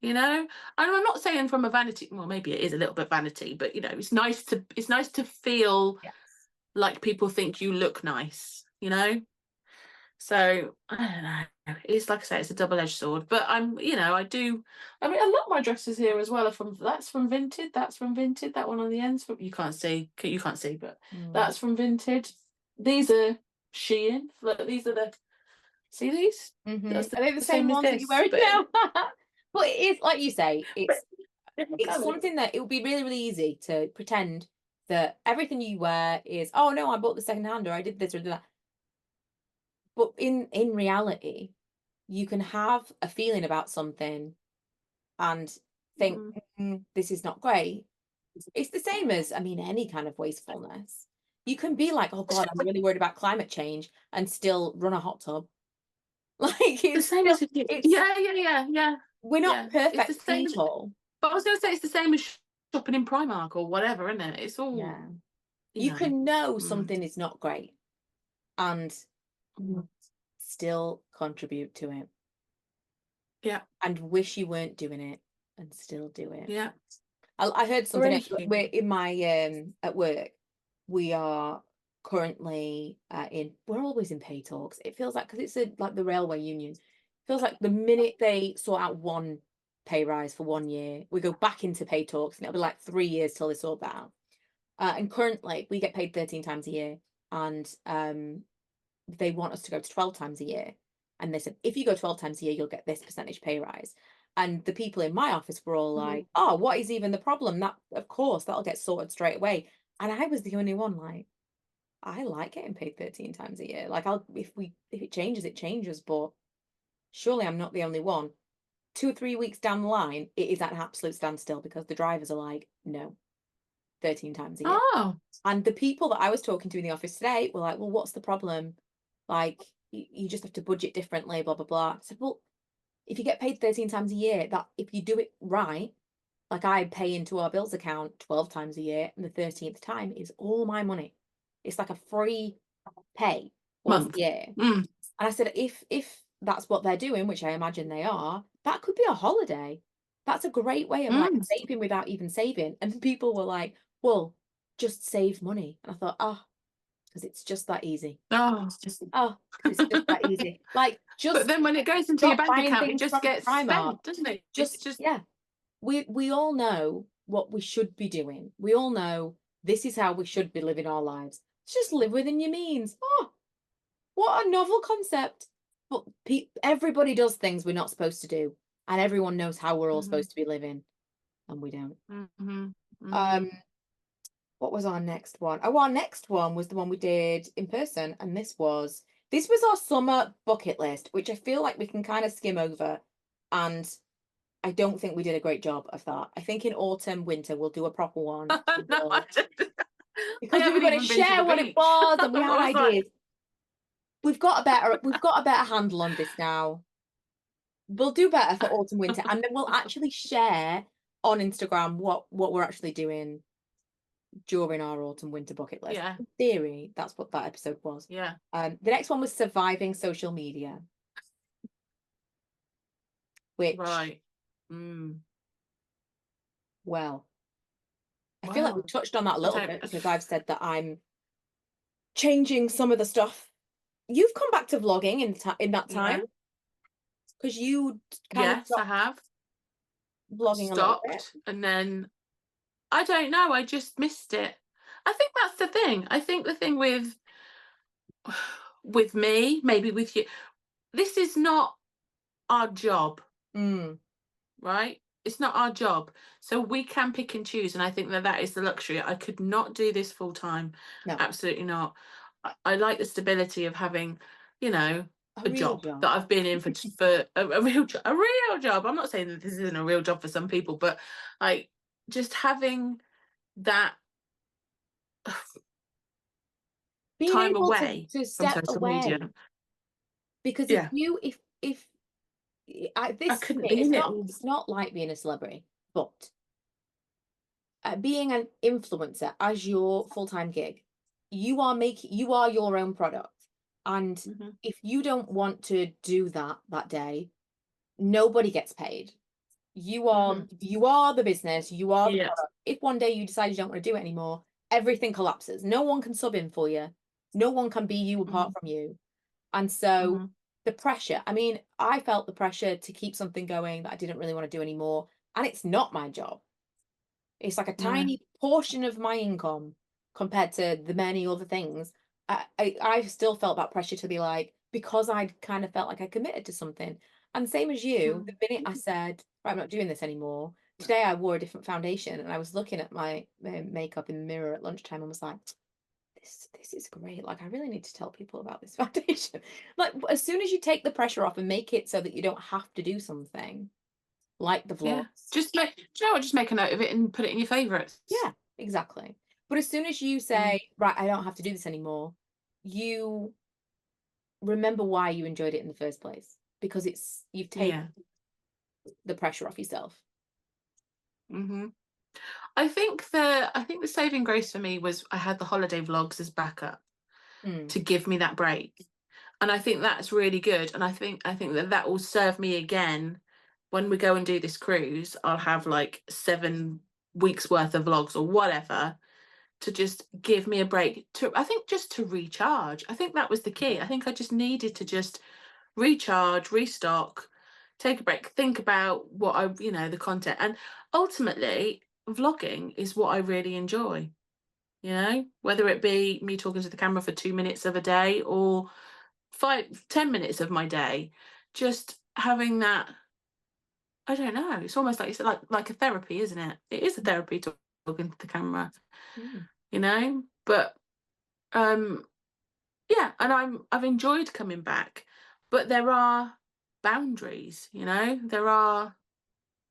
You know, and I'm not saying from a vanity. Well, maybe it is a little bit vanity, but you know, it's nice to feel Yes. like people think you look nice. You know, so I don't know. It's like I say, it's a double-edged sword. But you know, I do. I mean, a lot of my dresses here as well are from. That's from Vinted. That's from Vinted. That one on the ends. From, you can't see. You can't see, but that's from Vinted. These are Shein. Look, these are the. See these? That's Are they the the same same as ones that you're this, wearing but now? But it is, like you say, different it's colours. something that it would be really, really easy to pretend that everything you wear is, oh no, I bought the second hand, or I did this or did that. But in reality, you can have a feeling about something and think, this is not great. It's the same as, I mean, any kind of wastefulness. You can be like, oh God, I'm really worried about climate change and still run a hot tub. Like The it's same still, as if you, it's yeah. we're not It's the perfect same as, people. but I was going to say it's the same as shopping in Primark or whatever, isn't it? It's all, Yeah. you You know. can know something is not great and Mm. still contribute to it Yeah, and wish you weren't doing it and still do it. yeah. I heard something Very we're human. in my at work. We are currently we're always in pay talks. It feels like, because it's like the railway union. It feels like the minute they sort out one pay rise for 1 year, we go back into pay talks, and it'll be like 3 years till they sort that out. And currently we get paid 13 times a year, and they want us to go to 12 times a year. And they said, if you go 12 times a year, you'll get this percentage pay rise. And the people in my office were all like, oh, what is even the problem? That, of course, that'll get sorted straight away. And I was the only one like, I like getting paid 13 times a year. Like, if it changes, it changes. But surely I'm not the only one. 2 or 3 weeks down the line, it is at an absolute standstill because the drivers are like, no, 13 times a year. Oh, And the people that I was talking to in the office today were like, well, what's the problem? Like, you just have to budget differently, blah, blah, blah. I said, well, if you get paid 13 times a year, that if you do it right, like I pay into our bills account 12 times a year, and the 13th time is all my money. It's like a free pay once month. a year. And I said, if that's what they're doing, which I imagine they are, that could be a holiday. That's a great way of like saving without even saving. And people were like, well, just save money. And I thought, oh, because it's just that easy. Oh, it's just. Oh, because it's just that easy. Like, But just then when it goes into your stop bank buying account, it things just from gets Primark. spent, doesn't it? It's Just, just. yeah. We all know what we should be doing. We all know this is how we should be living our lives. Just live within your means. Oh, what a novel concept. But everybody does things we're not supposed to do. And everyone knows how we're all supposed to be living. And we don't. What was our next one? Oh, our next one was the one we did in person. And this was our summer bucket list, which I feel like we can kind of skim over. And I don't think we did a great job of that. I think in autumn, winter, we'll do a proper one. No, I Because we were haven't going to even been to the share what it beach. was and we I had was like, ideas. We've got a better handle on this now. We'll do better for autumn, winter, and then we'll actually share on Instagram what we're actually doing during our autumn winter bucket list. yeah, In theory, that's what that episode was. yeah. The next one was surviving social media, which, Right. well, I feel like we touched on that a little bit because I've said that I'm changing some of the stuff. You've come back to vlogging in that time because you kind of I have vlogging a little bit. stopped, and then I don't know. I just missed it. I think that's the thing. I think the thing with me, maybe with you, this is not our job, right? It's not our job, so we can pick and choose, and I think that is the luxury. I could not do this full time. No, absolutely not. I like the stability of having, you know, a job that I've been in for a real job. A real job. I'm not saying that this isn't a real job for some people, but like just having that being time able away to from step social away, media. because Yeah, if I this couldn't thing, be in it. it's not like being a celebrity, but being an influencer as your full-time gig, you are your own product. And if you don't want to do that day, nobody gets paid. You are the business, you are the product. If one day you decide you don't want to do it anymore, everything collapses. No one can sub in for you. No one can be you apart from you. And so the pressure, I mean, I felt the pressure to keep something going that I didn't really want to do anymore. And it's not my job. It's like a tiny portion of my income compared to the many other things. I still felt that pressure to be like, because I'd kind of felt like I committed to something. And same as you, the minute I said, right, I'm not doing this anymore. Today I wore a different foundation and I was looking at my makeup in the mirror at lunchtime and was like, this is great. Like, I really need to tell people about this foundation. Like, as soon as you take the pressure off and make it so that you don't have to do something, like the vlogs. Just do you know what? Just make a note of it and put it in your favourites. Yeah, exactly. But as soon as you say, right, I don't have to do this anymore, you remember why you enjoyed it in the first place, because you've taken the pressure off yourself. I think the saving grace for me was I had the holiday vlogs as backup to give me that break, and I think that's really good. And I think that will serve me again when we go and do this cruise. I'll have like 7 weeks worth of vlogs or whatever to just give me a break. I think just to recharge. I think that was the key. I think I just needed to just recharge, restock, take a break, think about what the content. And ultimately, vlogging is what I really enjoy, whether it be me talking to the camera for 2 minutes of a day or 10 minutes of my day, just having that. I don't know, it's almost like like a therapy, isn't it? It is a therapy talking to the camera, but yeah, and I've enjoyed coming back, but there are boundaries, there are.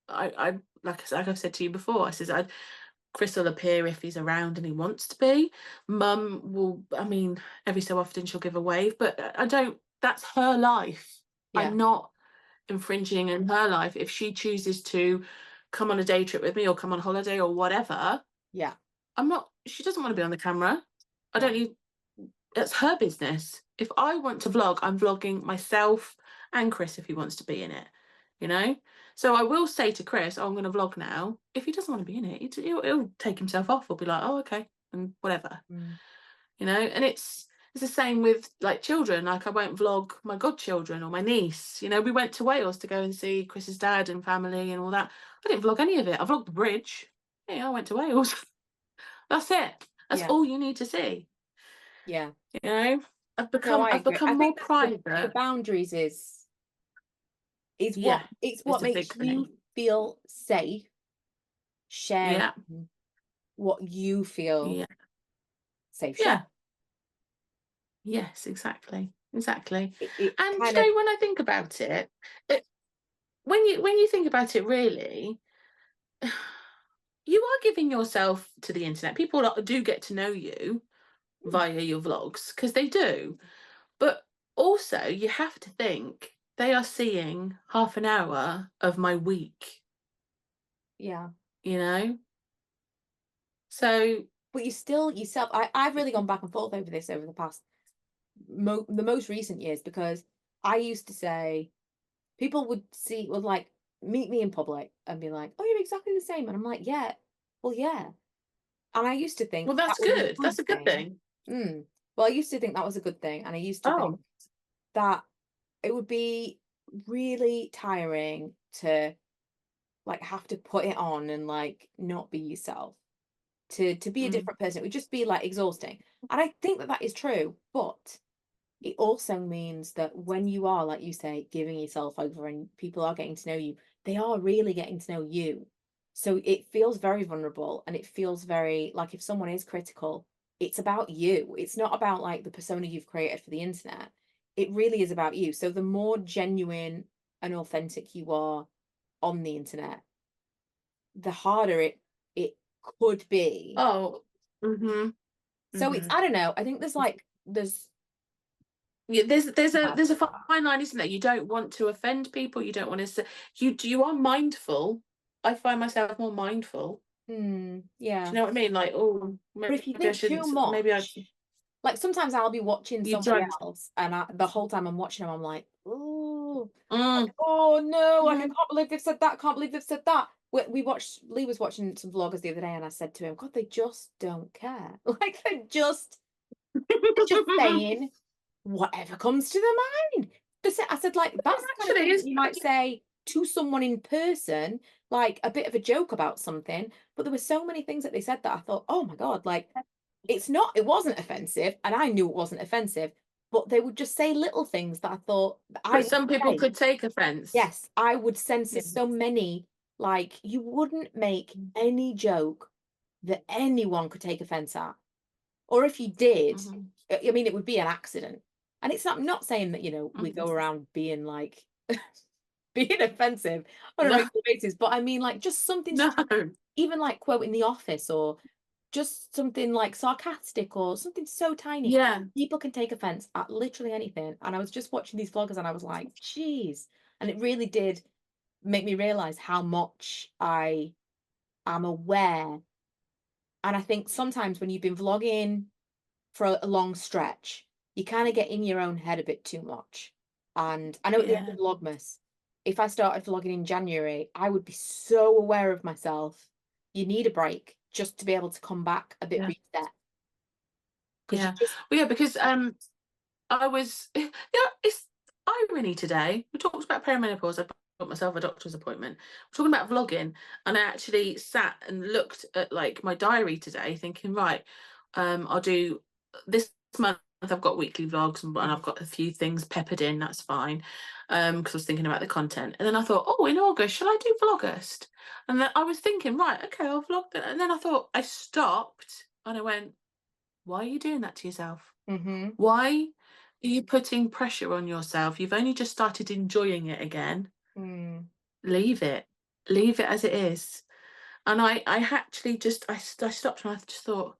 I like I've said to you before, I said Chris will appear if he's around and he wants to be. Mum will, I mean, every so often she'll give a wave, but I don't. That's her life. I'm not infringing in her life. If she chooses to come on a day trip with me or come on holiday or whatever, I'm not. She doesn't want to be on the camera. I don't need. It's her business. If I want to vlog, I'm vlogging myself and Chris if he wants to be in it, So I will say to Chris, I'm going to vlog now. If he doesn't want to be in it, he'll take himself off or be like, oh, okay, and whatever, And it's the same with like children. Like I won't vlog my godchildren or my niece. We went to Wales to go and see Chris's dad and family and all that. I didn't vlog any of it. I vlogged the bridge. Yeah, I went to Wales. That's it. That's all you need to see. Yeah. I've become more private. The boundaries is what makes you feel safe sharing what you feel safe sharing. Yes, exactly. And when I think about it, when you think about it, really, you are giving yourself to the internet. People do get to know you via your vlogs, because they do. But also, you have to think they are seeing half an hour of my week. Yeah. So. But yourself, I've really gone back and forth over this over the past, the most recent years, because I used to say, people would like meet me in public and be like, oh, you're exactly the same. And I'm like, yeah, well, yeah. And I used to think, well, that's good. That's a good thing. Well, I used to think that was a good thing. And I used to think that it would be really tiring to like have to put it on and like not be yourself, to be a different person. It would just be like exhausting. And I think that is true, but it also means that when you are, like you say, giving yourself over and people are getting to know you, they are really getting to know you. So it feels very vulnerable, and it feels very like, if someone is critical, it's about you. It's not about like the persona you've created for the internet. It really is about you. So the more genuine and authentic you are on the internet, the harder it could be. So it's, I don't know. I think there's a fine line, isn't there? You don't want to offend people. You don't want to. You are mindful. I find myself more mindful Do Yeah. you know what I mean? Like, oh, But if you maybe I think shouldn't. too Maybe I. much, like sometimes I'll be watching You somebody try. else, and the whole time I'm watching them, I'm like, oh, Mm, oh no, like I mhm. can't believe they've said that. Can't believe they've said that. We watched. Lee was watching some vloggers the other day, and I said to him, God, they just don't care. Like they're just saying whatever comes to their mind. I said, like, that's the kind of Actually, thing that is you might say to someone in person, like a bit of a joke about something. But there were so many things that they said that I thought, oh my God, like it wasn't offensive. And I knew it wasn't offensive, but they would just say little things that I thought I but would some people say. could take offense. Yes, I would censor Yeah. so many. Like, you wouldn't make any joke that anyone could take offense at. Or if you did, Mhm, I mean, it would be an accident. And it's not, I'm not saying that, we mhm. go around being like being offensive on a No, regular basis, but I mean, like, just something no. even like quoting The Office, or just something like sarcastic, or something so tiny. Yeah, People can take offense at literally anything. And I was just watching these vloggers and I was like, geez. And it really did make me realize how much I am aware. And I think sometimes when you've been vlogging for a long stretch, you kind of get in your own head a bit too much. And I know at the end yeah, of Vlogmas, if I started vlogging in January, I would be so aware of myself. You need a break just to be able to come back a bit yeah, reset. Because you yeah. just, Well, yeah, because I was yeah, it's irony today. We talked about perimenopause. I got myself a doctor's appointment. We're talking about vlogging, and I actually sat and looked at like my diary today, thinking, right, I'll do this month. I've got weekly vlogs and I've got a few things peppered in. That's fine, because I was thinking about the content. And then I thought, oh, in August, shall I do Vlogust? And then I was thinking, right, okay, I'll vlog that. And then I thought, I stopped and I went, why are you doing that to yourself? mm-hmm, Why are you putting pressure on yourself? You've only just started enjoying it again. mm, Leave it. Leave it as it is. And I actually just, I stopped and I just thought,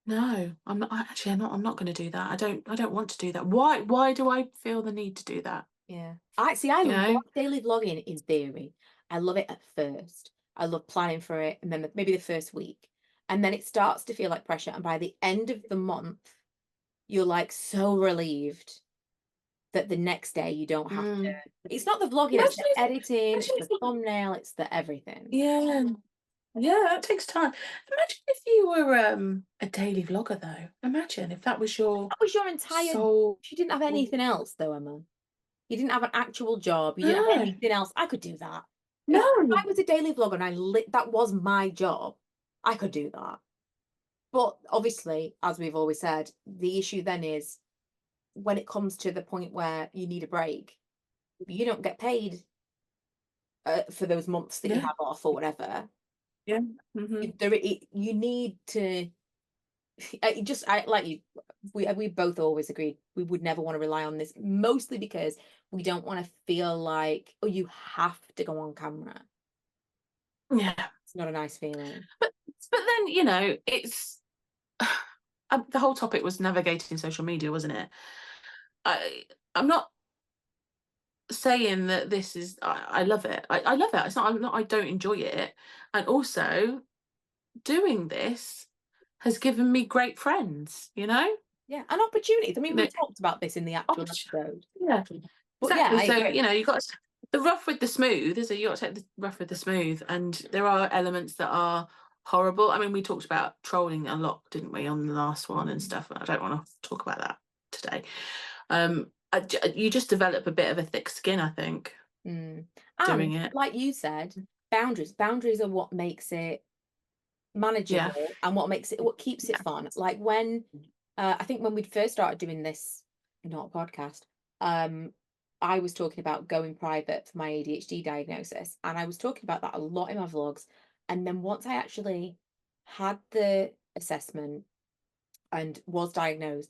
no, I'm not, I'm not going to do that. I don't want to do that. Why do I feel the need to do that? yeah. I You love know? daily vlogging in theory. I love it at first. I love planning for it, and then maybe the first week. And then it starts to feel like pressure. And by the end of the month, you're like so relieved that the next day you don't have to. Mm. It's not the vlogging, it's the Imagine editing, it's the if, thumbnail, it's the everything. yeah. Yeah, that takes time. Imagine if you were a daily vlogger though. Imagine if that was your That was your entire. sole. If you didn't have anything else though, Emma. You didn't have an actual job, you didn't have No, anything else. I could do that. If no. I was a daily vlogger and that was my job, I could do that. But obviously, as we've always said, the issue then is when it comes to the point where you need a break, you don't get paid for those months that you Yeah, have off or whatever. yeah. Hmm. You need to. I like you. We both always agreed we would never want to rely on this, mostly because we don't want to feel like, oh, you have to go on camera. Yeah. It's not a nice feeling. But then, it's the whole topic was navigating social media, wasn't it? I'm not saying that this is I love it. I love it. It's not I'm not I don't enjoy it. And also doing this has given me great friends, you know? Yeah, and opportunities. I mean, You we know, talked about this in the actual episode, yeah, but yeah, exactly. I So, agree. you got the rough with the smooth, is you got to take the rough with the smooth. And there are elements that are horrible. I mean, we talked about trolling a lot, didn't we, on the last one and stuff. I don't want to talk about that today. You just develop a bit of a thick skin, I think, Mm. doing And it. like you said, boundaries. Boundaries are what makes it Yeah. manageable and what keeps it Yeah. fun. Like when I think when we'd first started doing this, not a podcast, I was talking about going private for my ADHD diagnosis, and I was talking about that a lot in my vlogs. And then once I actually had the assessment and was diagnosed,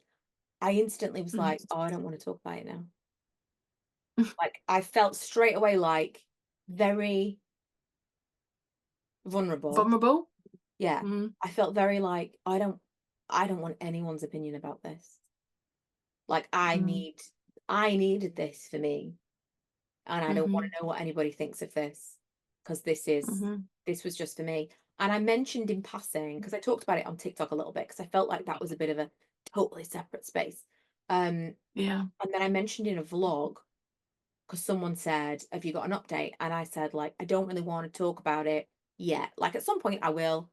I instantly was Mhm. like, oh, I don't want to talk about it now. Like I felt straight away like very vulnerable. Vulnerable. Yeah. Mm. I felt very like I don't want anyone's opinion about this. Like Mm. I needed this for me, and I don't want Mhm. to know what anybody thinks of this, because Mhm. this was just for me. And I mentioned in passing, because I talked about it on TikTok a little bit, because I felt like that was a bit of a totally separate space. Yeah. And then I mentioned in a vlog, because someone said, "Have you got an update?" And I said, like, I don't really want to talk about it yet. Like, at some point I will,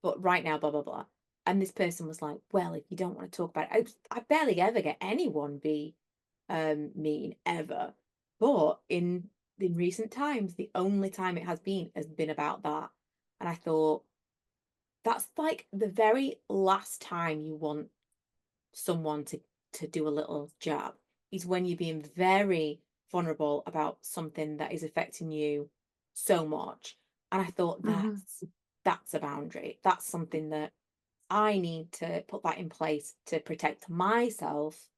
but right now, blah, blah, blah. And this person was like, "Well, if you don't want to talk about it," I barely ever get anyone be mean ever. But in recent times, the only time it has been about that. And I thought, that's like the very last time you want someone to do a little jab is when you're being very vulnerable about something that is affecting you so much. And I thought Mm-hmm. that's a boundary. That's something that I need to put that in place to protect myself.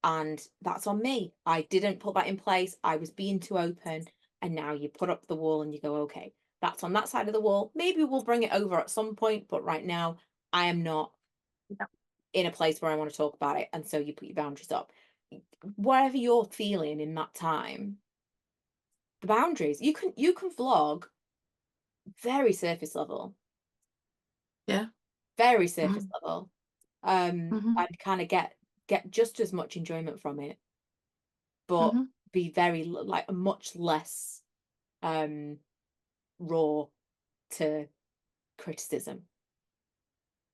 And that's on me. I didn't put that in place. I was being too open. And now you put up the wall and you go, okay, that's on that side of the wall. Maybe we'll bring it over at some point. But right now, I am not in a place where I want to talk about it. And so you put your boundaries up. Whatever you're feeling in that time, the boundaries, you can vlog very surface level, Yeah. very surface Mm-hmm. level. Mm-hmm. And kind of get just as much enjoyment from it, but Mm-hmm. be very like a much less um raw to criticism.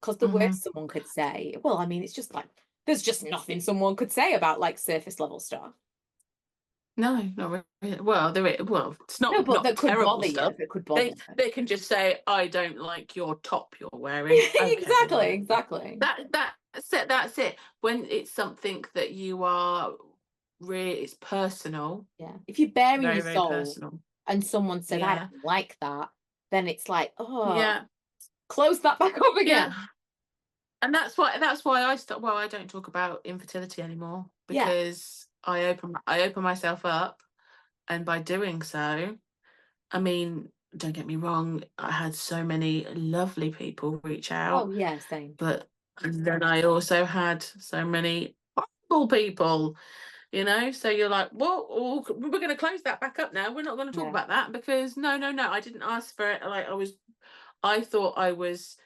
Because the Mm-hmm. worst someone could say, well, I mean, it's just like there's just nothing someone could say about like surface level stuff. No, not really. Well, well, it's No, not but that could terrible bother you. stuff. That could bother They you. they can just say, "I don't like your top you're wearing." Okay, Exactly, whatever. exactly. That's it. That's it. When it's something that you are really, it's personal, Yeah. If you're bearing very, your very soul personal. and someone said, I Yeah, don't like that, then it's like, oh, yeah, close that back up again. yeah. And that's why I stop. Well, I don't talk about infertility anymore Yeah. because I open myself up, and by doing so, I mean, don't get me wrong, I had so many lovely people reach out, Oh, yeah, same. but then I also had so many horrible people, So you're like, well, we're going to close that back up now. We're not going to talk Yeah. about that because no, no, no, I didn't ask for it. Like I thought I was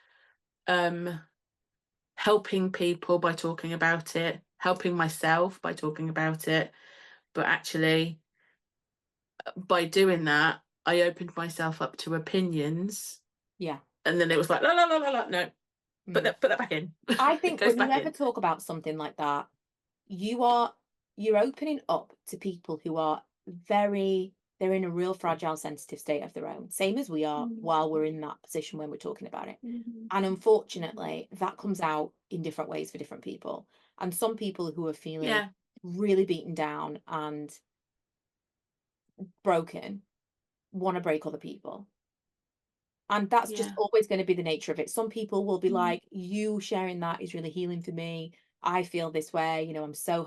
um helping people by talking about it, helping myself by talking about it, but actually by doing that, I opened myself up to opinions, Yeah. and then it was like, la la la la la, no, put Mm. that back in. I It think goes when you back ever in. talk about something like that, you're opening up to people who are they're in a real fragile, sensitive state of their own, same as we are while we're in that position when we're talking about it. And unfortunately, that comes out in different ways for different people. And some people who are feeling Yeah, really beaten down and broken want to break other people. And that's just yeah, always going to be the nature of it. Some people will be like, you sharing that is really healing for me. I feel this way. I'm so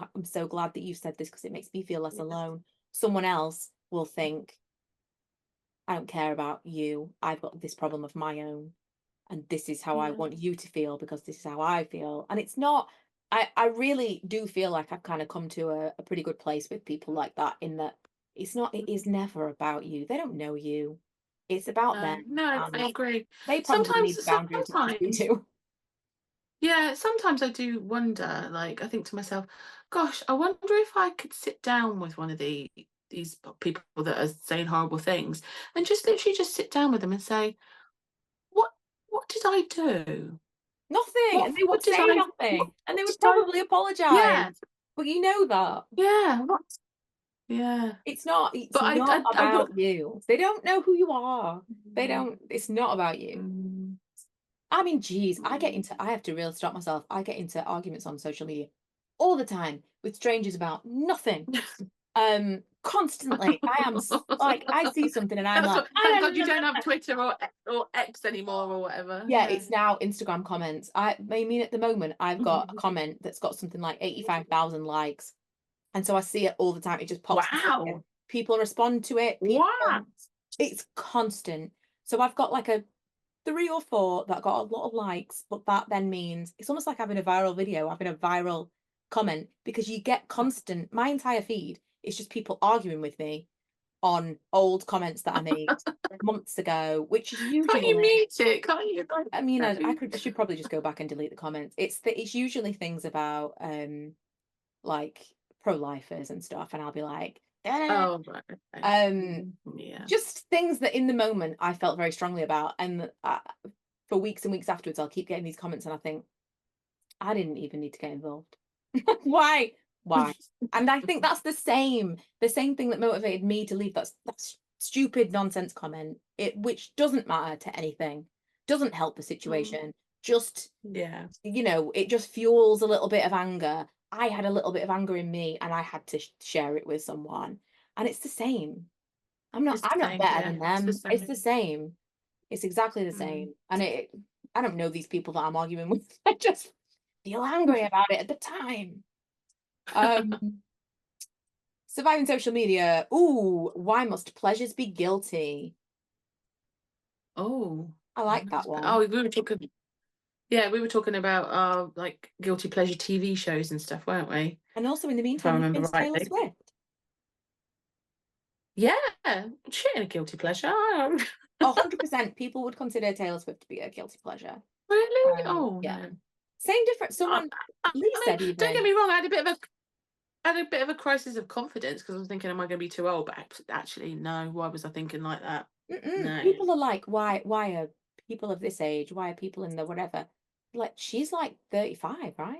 glad that you said this because it makes me feel less alone. Someone else will think, I don't care about you. I've got this problem of my own. And this is how I yeah, want you to feel because this is how I feel. And it's not, I really do feel like I've kind of come to a pretty good place with people like that, in that it is never about you. They don't know you. It's about them. no, no, I And agree. they probably Sometimes, need the boundary as much as we sometimes, do. yeah, sometimes I do wonder. Like, I think to myself, "Gosh, I wonder if I could sit down with one of these people that are saying horrible things, and just literally just sit down with them and say, what what did I do? Nothing. And they would What did say I nothing. And they what would did I? probably apologize. Yeah, But you know that. yeah, what? Yeah, It's but not I would. about you. They don't know who you are. It's not about you. Mm, I mean, geez, mm. I have to really stop myself. I get into arguments on social media all the time with strangers about nothing. Constantly. Like, I see something and I'm That's like, what. I Thank don't God you know. don't have Twitter or X anymore or whatever. Yeah, Yeah. it's now Instagram comments. I mean, at the moment, I've got a comment that's got something like 85,000 likes. And so I see it all the time. It just pops up. Wow. People respond to it. What? It's constant. So I've got like a 3 or 4 that got a lot of likes, but that then means it's almost like having a viral video, having a viral comment, because you get constant. My entire feed is just people arguing with me on old comments that I made months ago, which is Can't you usually, mute it? Can't you? I mean, I should probably just go back and delete the comments. It's usually things about like pro-lifers and stuff, and I'll be like, Oh, right. Okay. Yeah. just things that in the moment I felt very strongly about, and for weeks and weeks afterwards, I'll keep getting these comments, and I think I didn't even need to get involved. Why? Why? And I think that's the same thing that motivated me to leave that stupid nonsense comment, which doesn't matter to anything, doesn't help the situation, just, Yeah. it just fuels a little bit of anger. I had a little bit of anger in me, and I had to share it with someone, and it's the same. I'm not better than them. It's the same. It's exactly the same. And I don't know these people that I'm arguing with. I just feel angry about it at the time. Surviving social media. Ooh, why must pleasures be guilty? Oh, I like that one. Oh, we were talking. Yeah, we were talking about like guilty pleasure TV shows and stuff, weren't we? And also, in the If I meantime, you've remember been to Taylor rightly. Swift. Yeah, she ain't a guilty pleasure. 100% people would consider Taylor Swift to be a guilty pleasure. Really? Oh Yeah. no. Same difference. Someone Lee said even. Don't get me wrong. I had a bit of a crisis of confidence because I was thinking, am I going to be too old? But actually, no. Why was I thinking like that? No. People are like, why are people of this age? Why are people in the whatever? Like, she's like 35, right?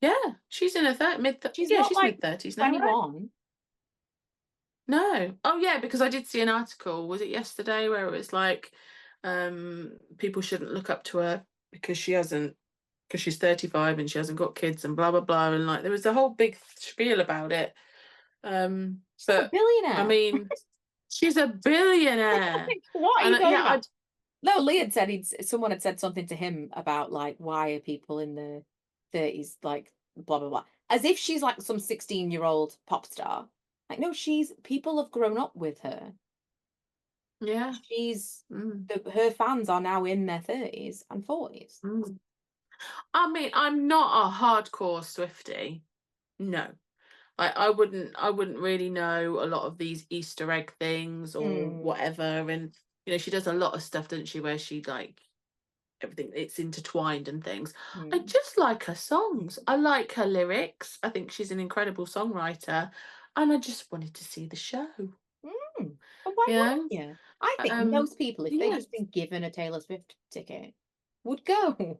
Yeah, she's in her mid-30s. She's Yeah, not she's like mid-30s now, right? 21. No. Oh yeah, because I did see an article, was it yesterday, where it was like people shouldn't look up to her because she's 35 and she hasn't got kids and blah blah blah, and like there was a whole big spiel about it. She's a But billionaire. I mean, she's a billionaire. What are you And talking about? No, Lee had said someone had said something to him about like, why are people in the 30s like blah blah blah, as if she's like some 16-year-old pop star. Like, no, people have grown up with her. Yeah. She's her fans are now in their 30s and 40s. I mean, I'm not a hardcore Swiftie. No. I wouldn't really know a lot of these Easter egg things or whatever. And she does a lot of stuff, doesn't she, where she like everything, it's intertwined and things. I just like her songs. I like her lyrics. I think she's an incredible songwriter, and I just wanted to see the show. But why not? Yeah, I think most people, if they'd just been given a Taylor Swift ticket, would go.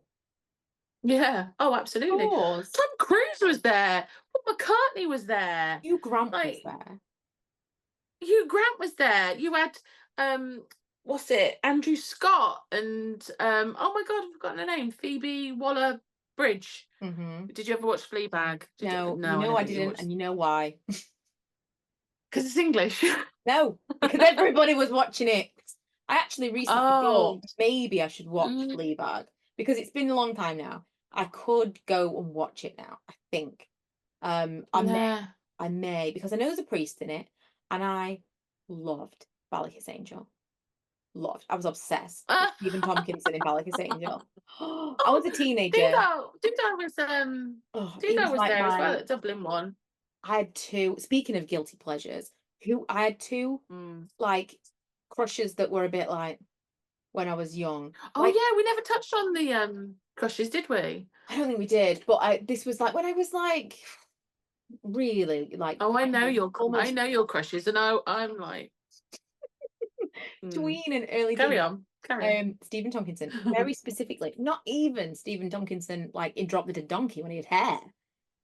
Yeah. Oh, absolutely. Tom Cruise was there. Paul McCartney was there. Hugh Grant was there. Hugh Grant was there. You had what's it? Andrew Scott and oh my god, I've forgotten her name. Phoebe Waller-Bridge. Did you ever watch Fleabag? No, I didn't, and you know why? Because it's English. No, because everybody was watching it. I actually recently thought maybe I should watch Fleabag because it's been a long time now. I could go and watch it now, I think. I may, because I know there's a priest in it, and I loved Bally's Angel. I was obsessed with Stephen Tompkinson in Bally's Angel. I was a teenager. Dudo was like there as well at Dublin one. I had two. Speaking of guilty pleasures, I had two like crushes that were a bit like when I was young. Oh like, yeah, we never touched on the crushes, did we? I don't think we did, but this was like when I was like really like. Oh, I know your crushes, and I'm like tween and early. Carry on. Stephen Tompkinson, very specifically, not even Stephen Tompkinson like in Drop the Dead Donkey when he had hair.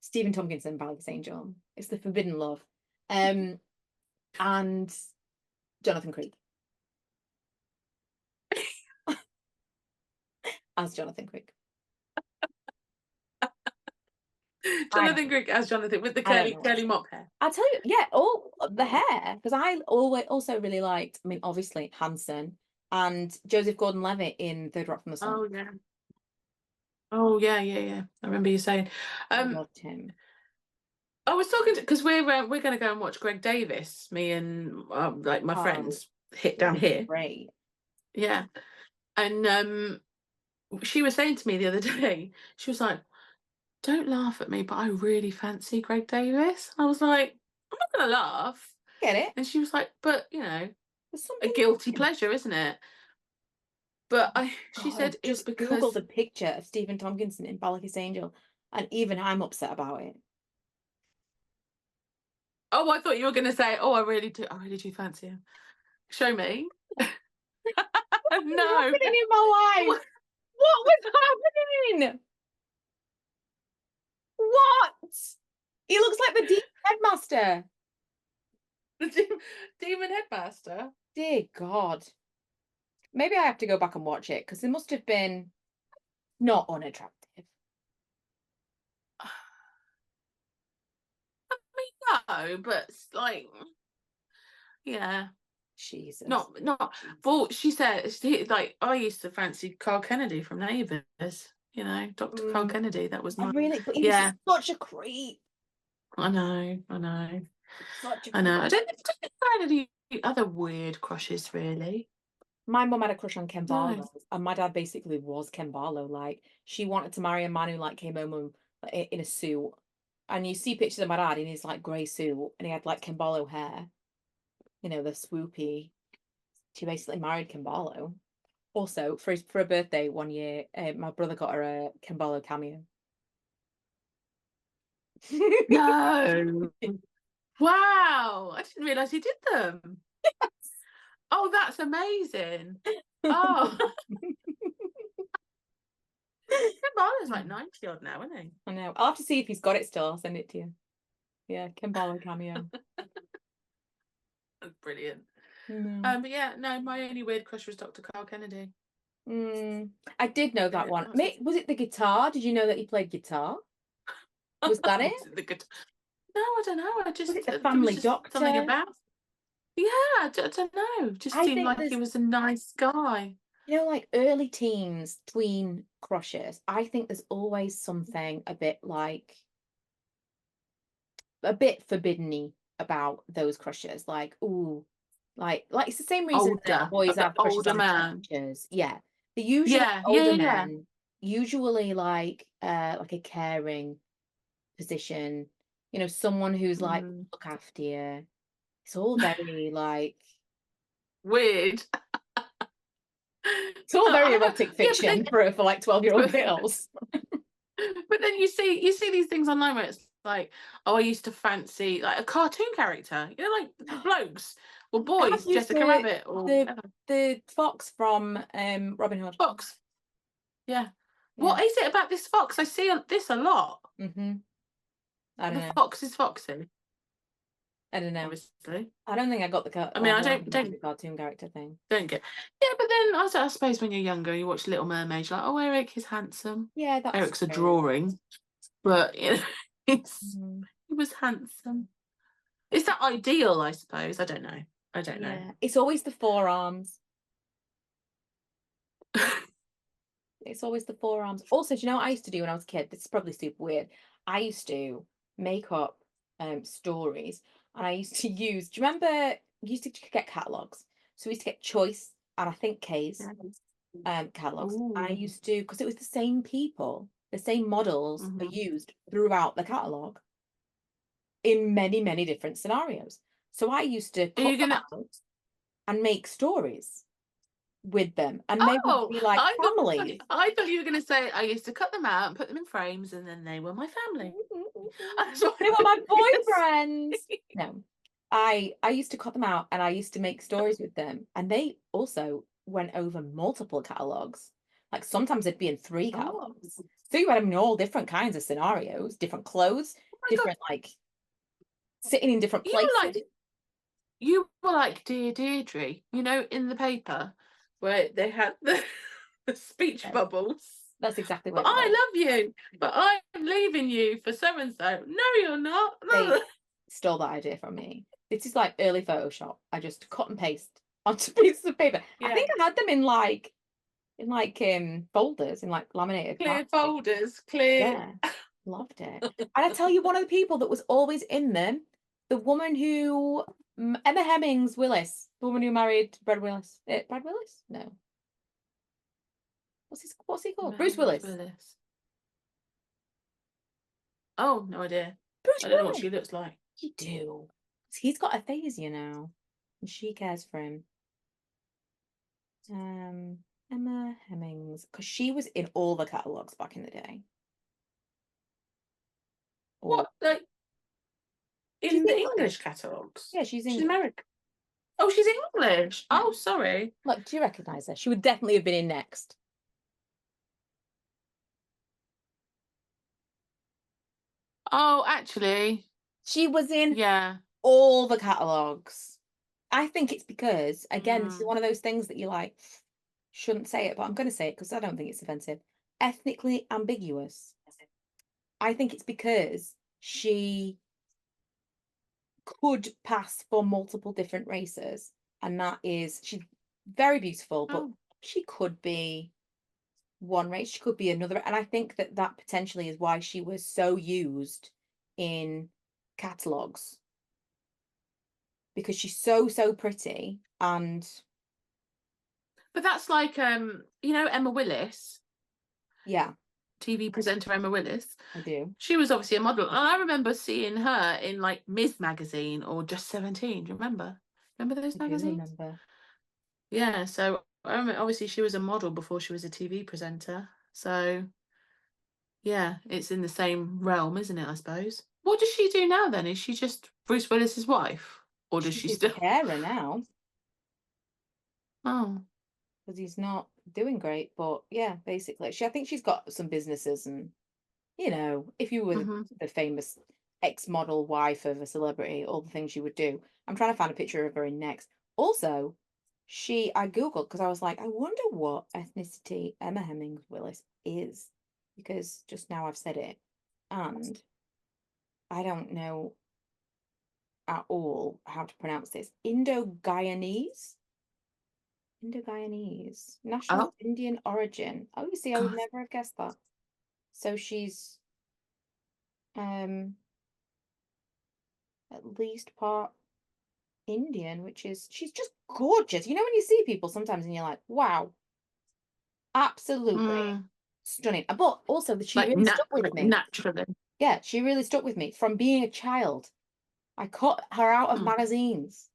Stephen Tompkinson, Bally's Angel. It's the forbidden love. And Jonathan Creek. As Jonathan Creek. Jonathan Creek as Jonathan with the curly mop hair. I'll tell you, yeah, all the hair, because I also really liked, I mean, obviously Hanson and Joseph Gordon-Levitt in Third Rock from the Sun. Oh yeah. Oh yeah. I remember you saying. I loved him. I was talking to, because we're going to go and watch Greg Davis. Me and like my friends hit down here. Great. Yeah, and she was saying to me the other day, she was like, "Don't laugh at me, but I really fancy Greg Davis." I was like, "I'm not going to laugh." Get it? And she was like, but, you know, There's a something guilty wrong. pleasure, isn't it? But she God, I've said it's just Googled because, a picture of Stephen Tompkinson in Balakis Angel, and even I'm upset about it. oh, I thought you were going to say, oh, I really do fancy him. Show me. What's No. happening in my life? What was happening? What? He looks like the demon headmaster. The demon headmaster. Dear God. Maybe I have to go back and watch it because it must have been not unattractive. I mean, no, but it's like, yeah. Jesus. Not. Well, she said, like, I used to fancy Carl Kennedy from Neighbours. You know, Dr. Carl Kennedy. That was my. Really, but he was such a creep. I know. Such a I know. creep. I don't have any other weird crushes, really. My mum had a crush on Ken Barlow, No. and my dad basically was Ken Barlow. Like, she wanted to marry a man who like came home in a suit, and you see pictures of my dad in his like grey suit, and he had like Ken Barlow hair, you know, the swoopy. She basically married Ken Barlow. Also, for her birthday one year, my brother got her a Ken Barlow cameo. No. Wow. I didn't realise he did them. Yes. Oh, that's amazing. Oh. Ken Barlow's like 90 odd now, isn't he? I know. I'll have to see if he's got it still. I'll send it to you. Yeah, Ken Barlow cameo. That's brilliant. Mm. But yeah, no, my only weird crush was Dr. Carl Kennedy. I did know that one. Was it the guitar? Did you know that he played guitar? Was that it? The guitar? No, I don't know. I just Was it the there family was just something doctor? about. Yeah, I don't know. Just I seemed think like he was a nice guy. you know, like early teens, tween crushes. I think there's always something a bit forbidden-y about those crushes. Like, ooh, like it's the same reason that Older, a boys bit have crushes older on man. teachers. Yeah, they're usually Yeah, older yeah. men, usually like a caring position. You know, someone who's like look after you. It's all very like Weird. it's all very erotic Yeah, but fiction for like 12-year-old girls. but then you see these things online where it's like, oh, I used to fancy like a cartoon character, you know, like blokes or boys, Jessica Rabbit or the fox from Robin Hood. Fox. Yeah. What is it about this fox? I see this a lot. I don't know. The fox is foxy. I don't know. Obviously. I don't think I got the I mean, I don't the cartoon character thing. Don't get. Yeah, but then I suppose when you're younger, you watch Little Mermaid, you're like, oh, Eric is handsome. Yeah, that's Eric's true. a drawing, but you know, he was handsome. Is that ideal? I suppose. I don't know. It's always the forearms. It's always the forearms. Also, do you know what I used to do when I was a kid? This is probably super weird. I used to make up stories, and I used to use. Do you remember? You used to get catalogs. So we used to get Choice and I think K's catalogs. And I used to, because it was the same people, the same models are used throughout the catalog in many, many different scenarios. So I used to cut them out and make stories with them, and they would be like family. I thought you were going to say I used to cut them out and put them in frames, and then they were my family. They were my boyfriends. No, I used to cut them out and I used to make stories with them, and they also went over multiple catalogs. Like sometimes it'd be in 3 catalogs. So you had them in all different kinds of scenarios, different clothes, different like sitting in different places. You were like Dear Deirdre, you know, in the paper where they had the speech bubbles. That's exactly what. But I love you, but I'm leaving you for so and so. No, you're not. They stole that idea from me. This is like early Photoshop. I just cut and paste onto pieces of paper. I think I had them in folders, in like laminated clear plastic. folders, clear. Yeah, loved it. And I tell you, one of the people that was always in them, the woman who Emma Hemmings Willis, the woman who married Brad Willis. Brad Willis? No. What's he called? Bruce Willis. Oh, no idea. Bruce I don't know Willis. what she looks like. You do. He's got aphasia now, and she cares for him. Emma Hemmings, because she was in all the catalogs back in the day. What, like in the English catalogs? Yeah, she's American. Oh, she's English. Yeah. Oh, sorry. Look, do you recognise her? She would definitely have been in Next. Oh, actually, she was in yeah, all the catalogs. I think it's because, again, this is one of those things that you like, shouldn't say it, but I'm going to say it because I don't think it's offensive. Ethnically ambiguous. I think it's because she could pass for multiple different races, and that is, she's very beautiful, but she could be one race, she could be another, and I think that that potentially is why she was so used in catalogs, because she's so pretty. And but that's like you know, Emma Willis. Yeah, TV presenter Emma Willis. I do. She was obviously a model, and I remember seeing her in like Ms magazine or Just 17. Do you remember? Remember those magazines? I do remember. Yeah, so obviously she was a model before she was a TV presenter. So yeah, it's in the same realm, isn't it? I suppose. What does she do now then? Is she just Bruce Willis's wife, or does She's she his still? carer now, Oh, because he's not doing great. But yeah, basically, I think she's got some businesses, and if you were the famous ex-model wife of a celebrity, all the things you would do. I'm trying to find a picture of her in Next. Also, I Googled because I was like, I wonder what ethnicity Emma Hemmings Willis is, because just now I've said it, and I don't know at all how to pronounce this. Indo-Guyanese? Indo-Guyanese. National Indian origin. Oh, you see, I would never have guessed that. So she's at least part Indian, which is, she's just gorgeous. You know, when you see people sometimes and you're like, wow, absolutely stunning. But also that she like really stuck with me. Naturally. Yeah, she really stuck with me from being a child. I cut her out of magazines.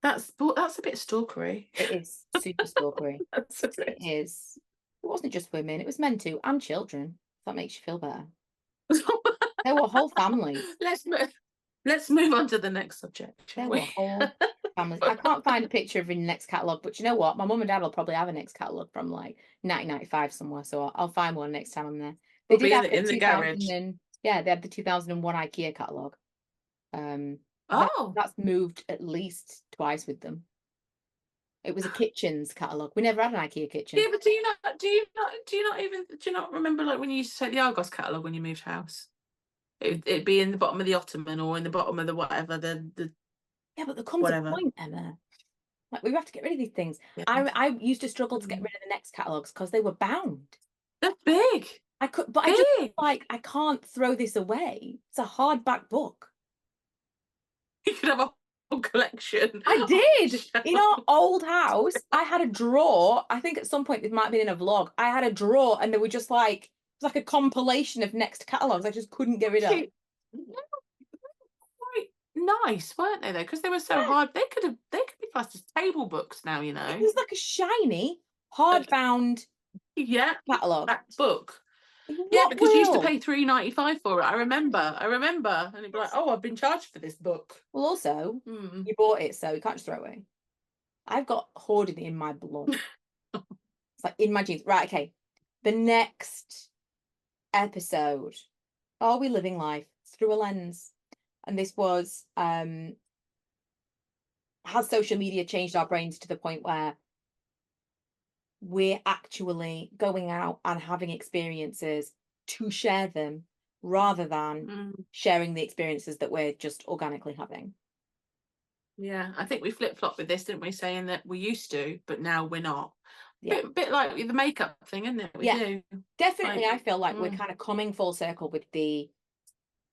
That's a bit stalkery. It is super stalkery. That's a bit. It is. It wasn't just women, it was men too, and children. If that makes you feel better. There were whole families. Let's move on to the next subject. There were whole families. I can't find a picture of her Next catalogue, but you know what? My mum and dad will probably have a Next catalogue from like 1995 somewhere, so I'll find one next time I'm there. They We'll did be have in the garage. Yeah, they had the 2001 IKEA catalogue. That's moved at least twice with them. It was a kitchens catalogue. We never had an IKEA kitchen. Yeah, but do you not remember like when you used to take the Argos catalogue when you moved house? It'd be in the bottom of the ottoman or in the bottom of the whatever the. Yeah, but there comes a point, Emma. Like, we have to get rid of these things. Yeah. I used to struggle to get rid of the Next catalogues because they were bound. They're big. I just like, I can't throw this away. It's a hardback book. You could have a whole collection. I did. In our old house, I had a drawer. I think at some point it might have been in a vlog. I had a drawer, and they were just like, it was like a compilation of Next catalogues. I just couldn't get rid of. Quite nice, weren't they? Though, because they were so hard. They could be classed as table books now. You know, it was like a shiny hardbound catalogue book. Yeah, because you used to pay £3.95 for it. I remember, and it'd be like, oh, I've been charged for this book. Well, also, you bought it, so you can't just throw it away. I've got hoarding in my blood. It's like in my genes. Right, okay. The next episode, are we living life through a lens? And this was, has social media changed our brains to the point where we're actually going out and having experiences to share them rather than sharing the experiences that we're just organically having? Yeah, I think we flip-flopped with this, didn't we? Saying that we used to, but now we're not. Yeah. Bit like the makeup thing, isn't it? We do. Definitely. I feel like we're kind of coming full circle with the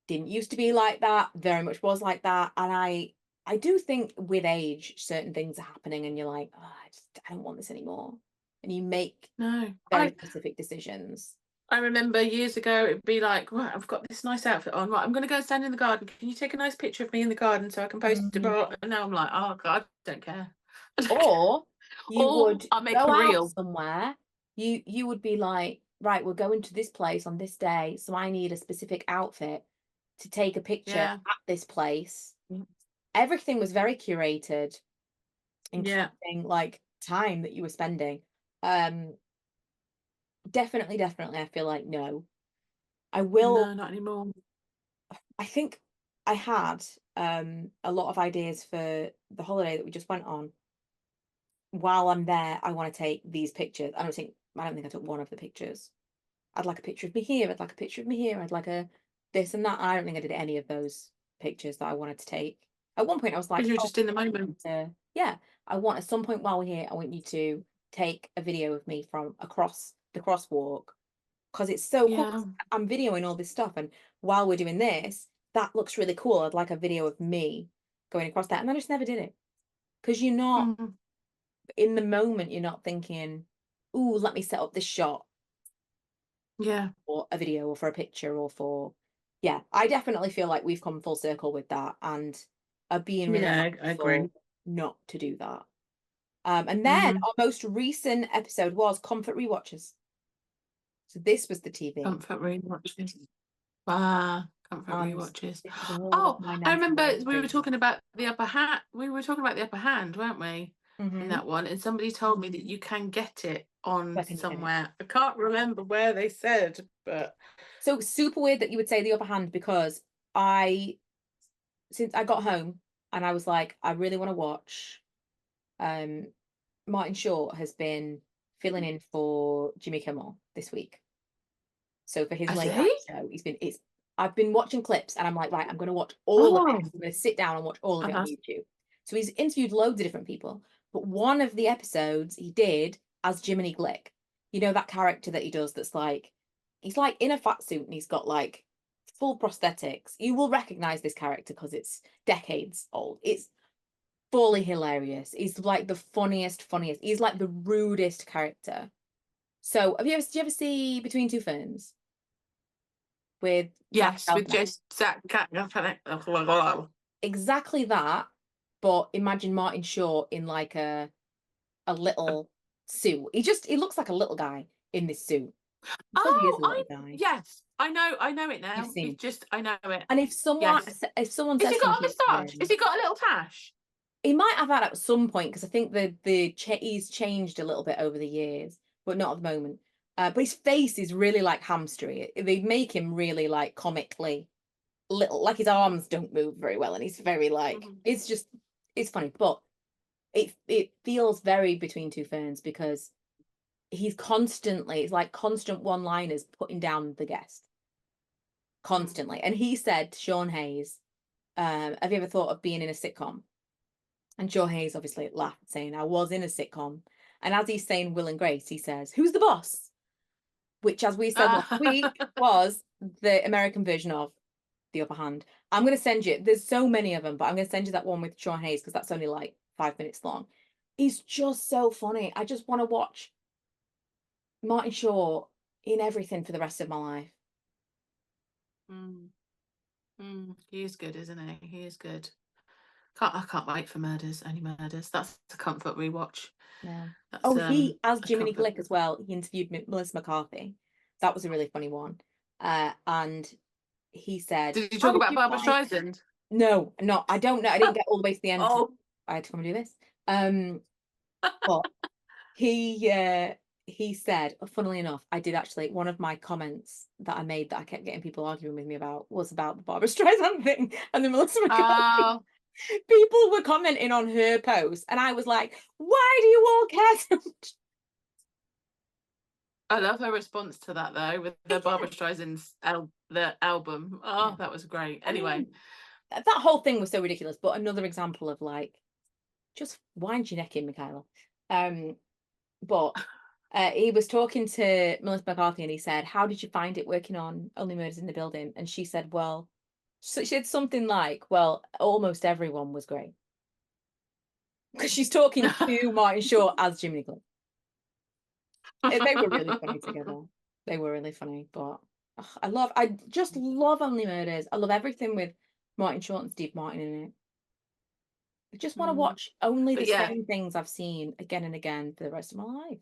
didn't used to be like that, very much was like that. And I do think with age, certain things are happening and you're like, oh, I don't want this anymore. And you make very specific decisions. I remember years ago, it'd be like, right, I've got this nice outfit on. Right, I'm going to go and stand in the garden. Can you take a nice picture of me in the garden so I can post it? Mhm. And now I'm like, oh God, I don't care. Or you Or would I'll make go a out reel. somewhere. You would be like, right, we're going to this place on this day, so I need a specific outfit to take a picture Yeah. at this place. Mm. Everything was very curated, Yeah. including like time that you were spending. Um, definitely, I feel like no. I will No, not anymore. I think I had a lot of ideas for the holiday that we just went on. While I'm there, I want to take these pictures. I don't think I took one of the pictures. I'd like a picture of me here. I'd like a picture of me here. I'd like a this and that. I don't think I did any of those pictures that I wanted to take. At one point, I was Because like, you're "Oh, just in the moment. yeah, I want at some point while we're here, I want you to take a video of me from across the crosswalk because it's so cool. 'Cause Yeah. I'm videoing all this stuff, and while we're doing this, that looks really cool. I'd like a video of me going across that." And I just never did it because you're not Mm. in the moment. You're not thinking, "Ooh, let me set up this shot Yeah. or a video or for a picture or for." Yeah, I definitely feel like we've come full circle with that and are being really Yeah, I mindful agree. not to do that. And then Mm. our most recent episode was comfort rewatches. So this was the TV. Comfort rewatches. Ah, comfort And rewatches. this was all of Oh, my I remember 90-year-old we were dreams. talking about the upper hand. We were talking about the upper hand, weren't we? In Mhm. that one, and somebody told me that you can get it on Where can you get it? somewhere. I can't remember where they said, but So super weird that you would say the upper hand because I since I got home and I was like, I really want to watch. Um, Martin Short has been filling in for Jimmy Kimmel this week. So for his I late see. night show, it's I've been watching clips and I'm like, right, I'm gonna watch all of Oh, it. I'm gonna sit down and watch all of it on uh-huh. YouTube. So he's interviewed loads of different people, but one of the episodes he did as Jiminy Glick. You know that character that he does that's like he's like in a fat suit and he's got like full prosthetics. You will recognize this character because it's decades old. It's fully hilarious. He's like the funniest. He's like the rudest character. So did you ever see Between Two Ferns with Zach Yes, with Galifianakis? Jason Zach Cat. Exactly that, but imagine Martin Short in like a little suit. He looks like a little guy in this suit because he is Oh, a I little guy. yes, I know it You've now. seen. It's just I know it. And Yes. if someone Has says he got a something to moustache? Has him, he got a little tash? he might have that at some point because I think he's changed a little bit over the years, but not at the moment. But his face is really like hamstery. They make him really like comically little, like his arms don't move very well, and he's very like Mhm. it's funny, but it feels very Between Two Ferns because it's like constant one-liners putting down the guest Mm. constantly. And he said to Sean Hayes, "Have you ever thought of being in a sitcom?" And Sean Hayes obviously laughed, saying, "I was in a sitcom." And as he's saying Will and Grace, he says, "Who's the boss?" Which, as we said last week, was the American version of The Upper Hand. I'm going to send you, there's so many of them, but I'm going to send you that one with Sean Hayes because that's only like 5 minutes long. He's just so funny. I just want to watch Martin Short in everything for the rest of my life. Mm. Mm. He is good, isn't he? He is good. I can't wait for Murders, Only Murders. That's a comfort rewatch. Yeah. That's Oh, he, as a Jiminy comfort. Glick as well, he interviewed Melissa McCarthy. That was a really funny one. And he said, Did you "How talk did about you Barbara find?" Streisand? No, no, I don't know. I didn't get all the way to the end because Oh, I had to come and do this. But he said, funnily enough, I did actually one of my comments that I made that I kept getting people arguing with me about was about the Barbara Streisand thing and the Melissa McCarthy. oh, People were commenting on her post, and I was like, "Why do you all care so much?" I love her response to that though, with the Yeah, Barbara Streisand's the album. yeah. Oh, that was great. I Anyway, mean, that whole thing was so ridiculous. But another example of like, just wind your neck in, Michaela. Um, but he was talking to Melissa McCarthy and he said, "How did you find it working on Only Murders in the Building?" And she said, "Well," so she said something like, "Well, almost everyone was great." Because she's talking to Martin Short as Jiminy Glick. They were really funny together. They were really funny, but I just love Only Murders. I love everything with Martin Short and Steve Martin in it. I just want to watch only the same things I've seen again and again for the rest of my life.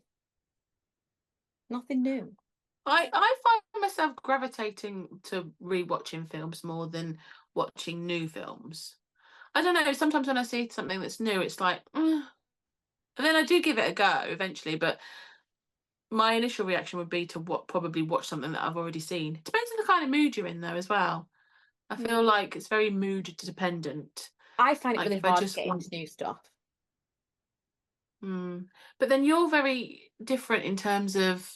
Nothing new. I find myself gravitating to rewatching films more than watching new films. I don't know. Sometimes when I see something that's new, it's like, and then I do give it a go eventually. But my initial reaction would be to probably watch something that I've already seen. It depends on the kind of mood you're in, though, as well. I feel like it's very mood dependent. I find it really hard to get into new stuff. But then you're very different in terms of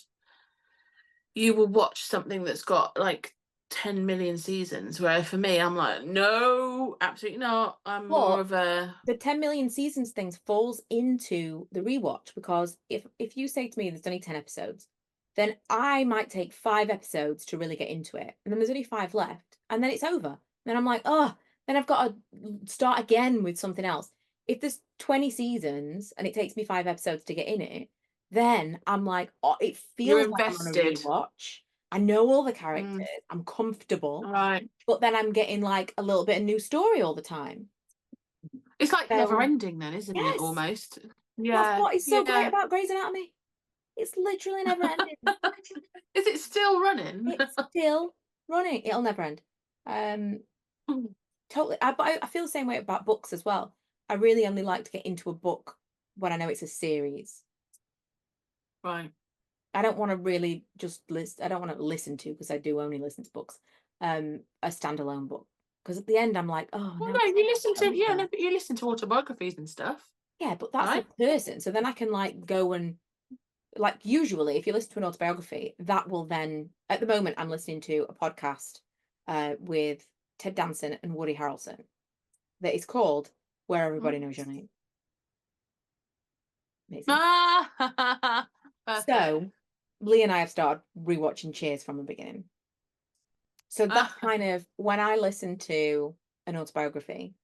you will watch something that's got like 10 million seasons, where for me, I'm like, no, absolutely not. I'm more of a... The 10 million seasons things falls into the rewatch, because if you say to me there's only 10 episodes, then I might take 5 episodes to really get into it. And then there's only 5 left. And then it's over. Then I'm like, oh, then I've got to start again with something else. If there's 20 seasons and it takes me 5 episodes to get in it, then I'm like, oh, it feels like I'm on a rewatch. I know all the characters. I'm comfortable. Right. But then I'm getting like a little bit of new story all the time. It's like never ending then, isn't it? Almost. Yeah. That's what is so great about Grey's Anatomy. It's literally never ending. Is it still running? It's still running. It'll never end. Totally. I feel the same way about books as well. I really only like to get into a book when I know it's a series. Right. I don't want to really just I don't want to listen to, because I do only listen to books, a standalone book. Because at the end I'm like, oh no, you listen to you listen to autobiographies and stuff. Yeah, but that's a person. So then I can like go and like, usually if you listen to an autobiography, that will then, at the moment I'm listening to a podcast with Ted Danson and Woody Harrelson that is called Where Everybody Knows Your Name. Amazing. So Lee and I have started rewatching Cheers from the beginning. So that's kind of, when I listen to an autobiography,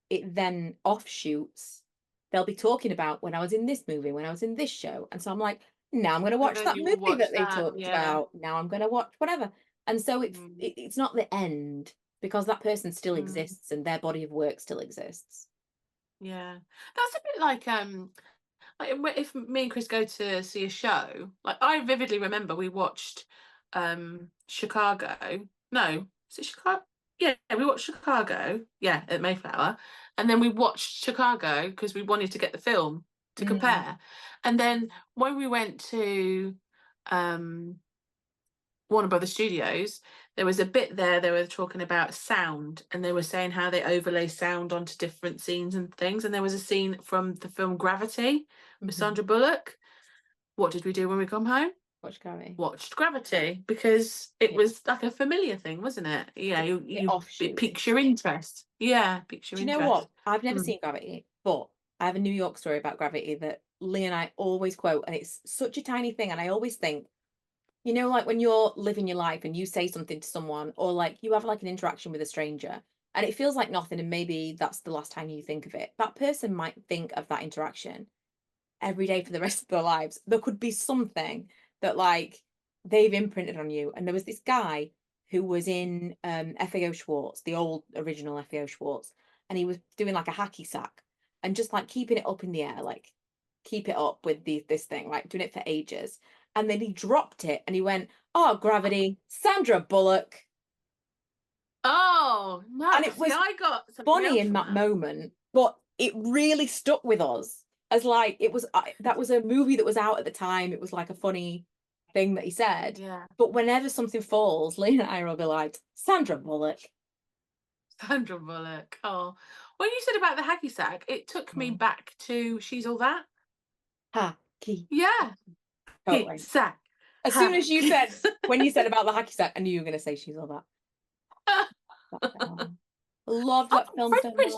it then offshoots. They'll be talking about when I was in this movie, when I was in this show. And so I'm like, now I'm going to watch that movie that they talked about. Now I'm going to watch whatever. And so it's not the end, because that person still exists and their body of work still exists. Yeah. That's a bit like if me and Chris go to see a show, like I vividly remember we watched Chicago. No, is it Chicago? Yeah, we watched Chicago, at Mayflower. And then we watched Chicago because we wanted to get the film to compare. And then when we went to Warner Brothers Studios, there was a bit there, they were talking about sound, and they were saying how they overlay sound onto different scenes and things. And there was a scene from the film Gravity with Sandra Bullock. What did we do when we come home? Watched Gravity, because it was like a familiar thing, wasn't it? Yeah, it piques your interest. Yeah, piques your interest. Do you know what? I've never seen Gravity, but I have a New York story about Gravity that Lee and I always quote, and it's such a tiny thing, and I always think, you know, like when you're living your life and you say something to someone, or like you have like an interaction with a stranger and it feels like nothing, and maybe that's the last time you think of it. That person might think of that interaction every day for the rest of their lives. There could be something that like they've imprinted on you. And there was this guy who was in FAO Schwartz, the old original FAO Schwartz, and he was doing like a hacky sack and just like keeping it up in the air, like keep it up with this thing, like doing it for ages. And then he dropped it and he went, oh, Gravity, Sandra Bullock. Oh, no. And it was funny in that moment, but it really stuck with us as like, it was, that was a movie that was out at the time. It was like a funny thing that he said. Yeah. But whenever something falls, Lee and I will be like, Sandra Bullock. Sandra Bullock. Oh, when you said about the hacky sack, it took me back to She's All That. Hacky. Yeah. Totally. Sack. As soon as you said, when you said about the hacky sack, I knew you were going to say She's All That. Love that film so much.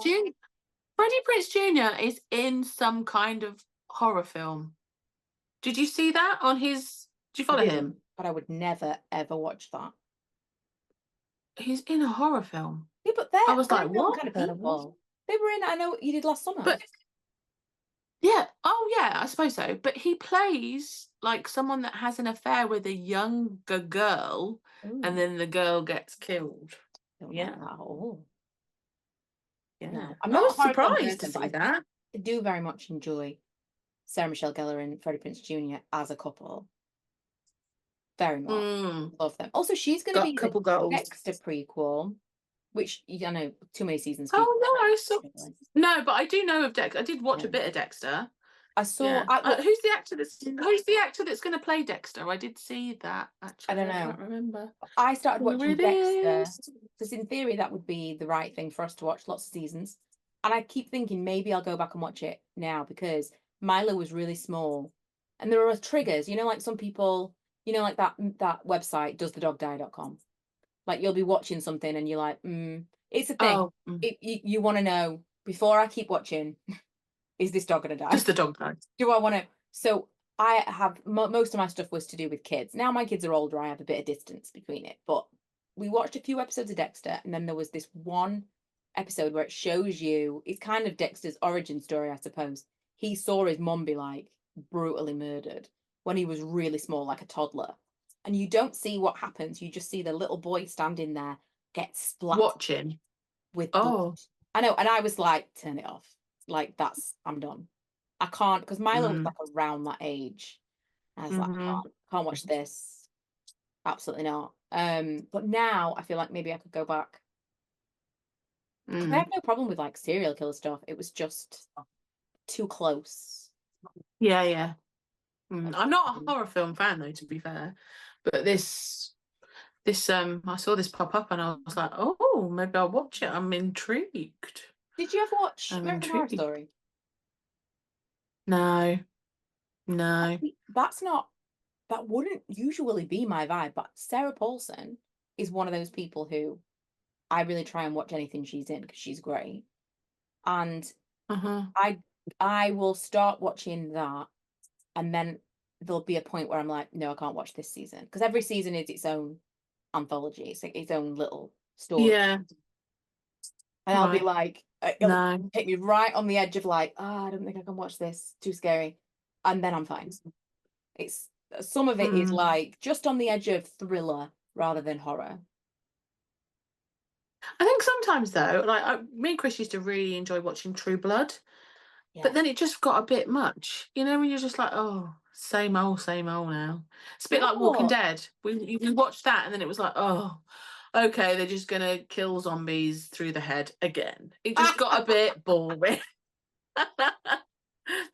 Freddie Prinze Jr. is in some kind of horror film. Did you see that on his... Do you follow him? But I would never, ever watch that. He's in a horror film. Yeah, but I was like, what kind of people? They were in, I know you did last summer. Yeah. Oh, yeah, I suppose so. But he plays like someone that has an affair with a younger girl, and Ooh, then the girl gets killed. don't like Yeah. that at all. Yeah. No, I'm I not a was horror film surprised to person, but see that. I do very much enjoy Sarah Michelle Gellar and Freddie Prinze Jr. as a couple. Very much. Mm. Love them. Also, she's going to Got be a in the couple goals. Dexter prequel, which I know too many seasons for you. Oh, no, I saw. Really. No, but I do know of Dexter. I did watch Yeah. a bit of Dexter. I saw. Yeah. Well, Who's the actor that's going to play Dexter? I did see that I actually. don't I know. can't remember I started who watching it Dexter is. because, in theory, that would be the right thing for us to watch lots of seasons. And I keep thinking maybe I'll go back and watch it now because Milo was really small, and there are triggers. You know, like some people, you know, like that website doesthedogdie.com. Like you'll be watching something and you're like, it's a thing. Oh, You want to know before I keep watching, is this dog gonna die? just the dog time. Do I want to? So I have most of my stuff was to do with kids. Now my kids are older, I have a bit of distance between it. But we watched a few episodes of Dexter, and then there was this one episode where it shows you, it's kind of Dexter's origin story, I suppose. He saw his mom be like brutally murdered when he was really small, like a toddler. And you don't see what happens. You just see the little boy standing there get splattered Watching. with blood. Oh. I know, and I was like, turn it off. Like I'm done. I can't, because Milo was like around that age. I was like, can't watch this. Absolutely not. But now I feel like maybe I could go back. Because I have no problem with like serial killer stuff. It was just too close. Yeah, yeah. I'm not a horror film fan though, to be fair. But this I saw this pop up and I was like, oh, maybe I'll watch it. I'm intrigued. Did you ever watch I'm American Horror intrigued. Story? No. No. That wouldn't usually be my vibe, but Sarah Paulson is one of those people who I really try and watch anything she's in because she's great. And I will start watching that, and then there'll be a point where I'm like, no, I can't watch this season, because every season is its own anthology. It's like its own little story. Yeah. And I'll be like, it'll No. take me right on the edge of like, I don't think I can watch this. Too scary. And then I'm fine. It's some of it is like just on the edge of thriller rather than horror. I think sometimes though, like me and Chris used to really enjoy watching True Blood, but then it just got a bit much. You know, when you're just like, oh, same old now. It's a bit like Walking Dead. We watched that, and then it was like, oh, okay, they're just gonna kill zombies through the head again. It just got a bit boring.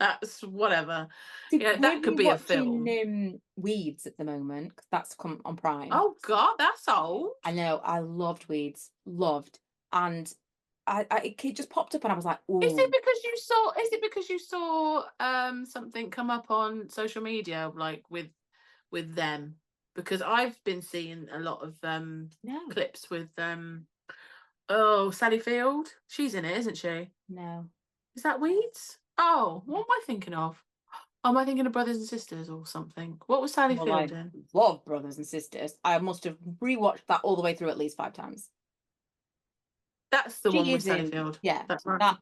That's whatever. Yeah, that could be a film. Watching Weeds at the moment, because that's come on Prime. Oh God, that's old. I know. I loved Weeds, and it just popped up, and I was like, ooh. Is it because you saw something come up on social media like with them? Because I've been seeing a lot of clips with Sally Field. She's in it, isn't she? No. Is that Weeds? Oh, what am I thinking of? Am I thinking of Brothers and Sisters or something? What was Sally Field in? Love Brothers and Sisters. I must have rewatched that all the way through at least 5 times. That's the one with Sally Field. Yeah, that's right.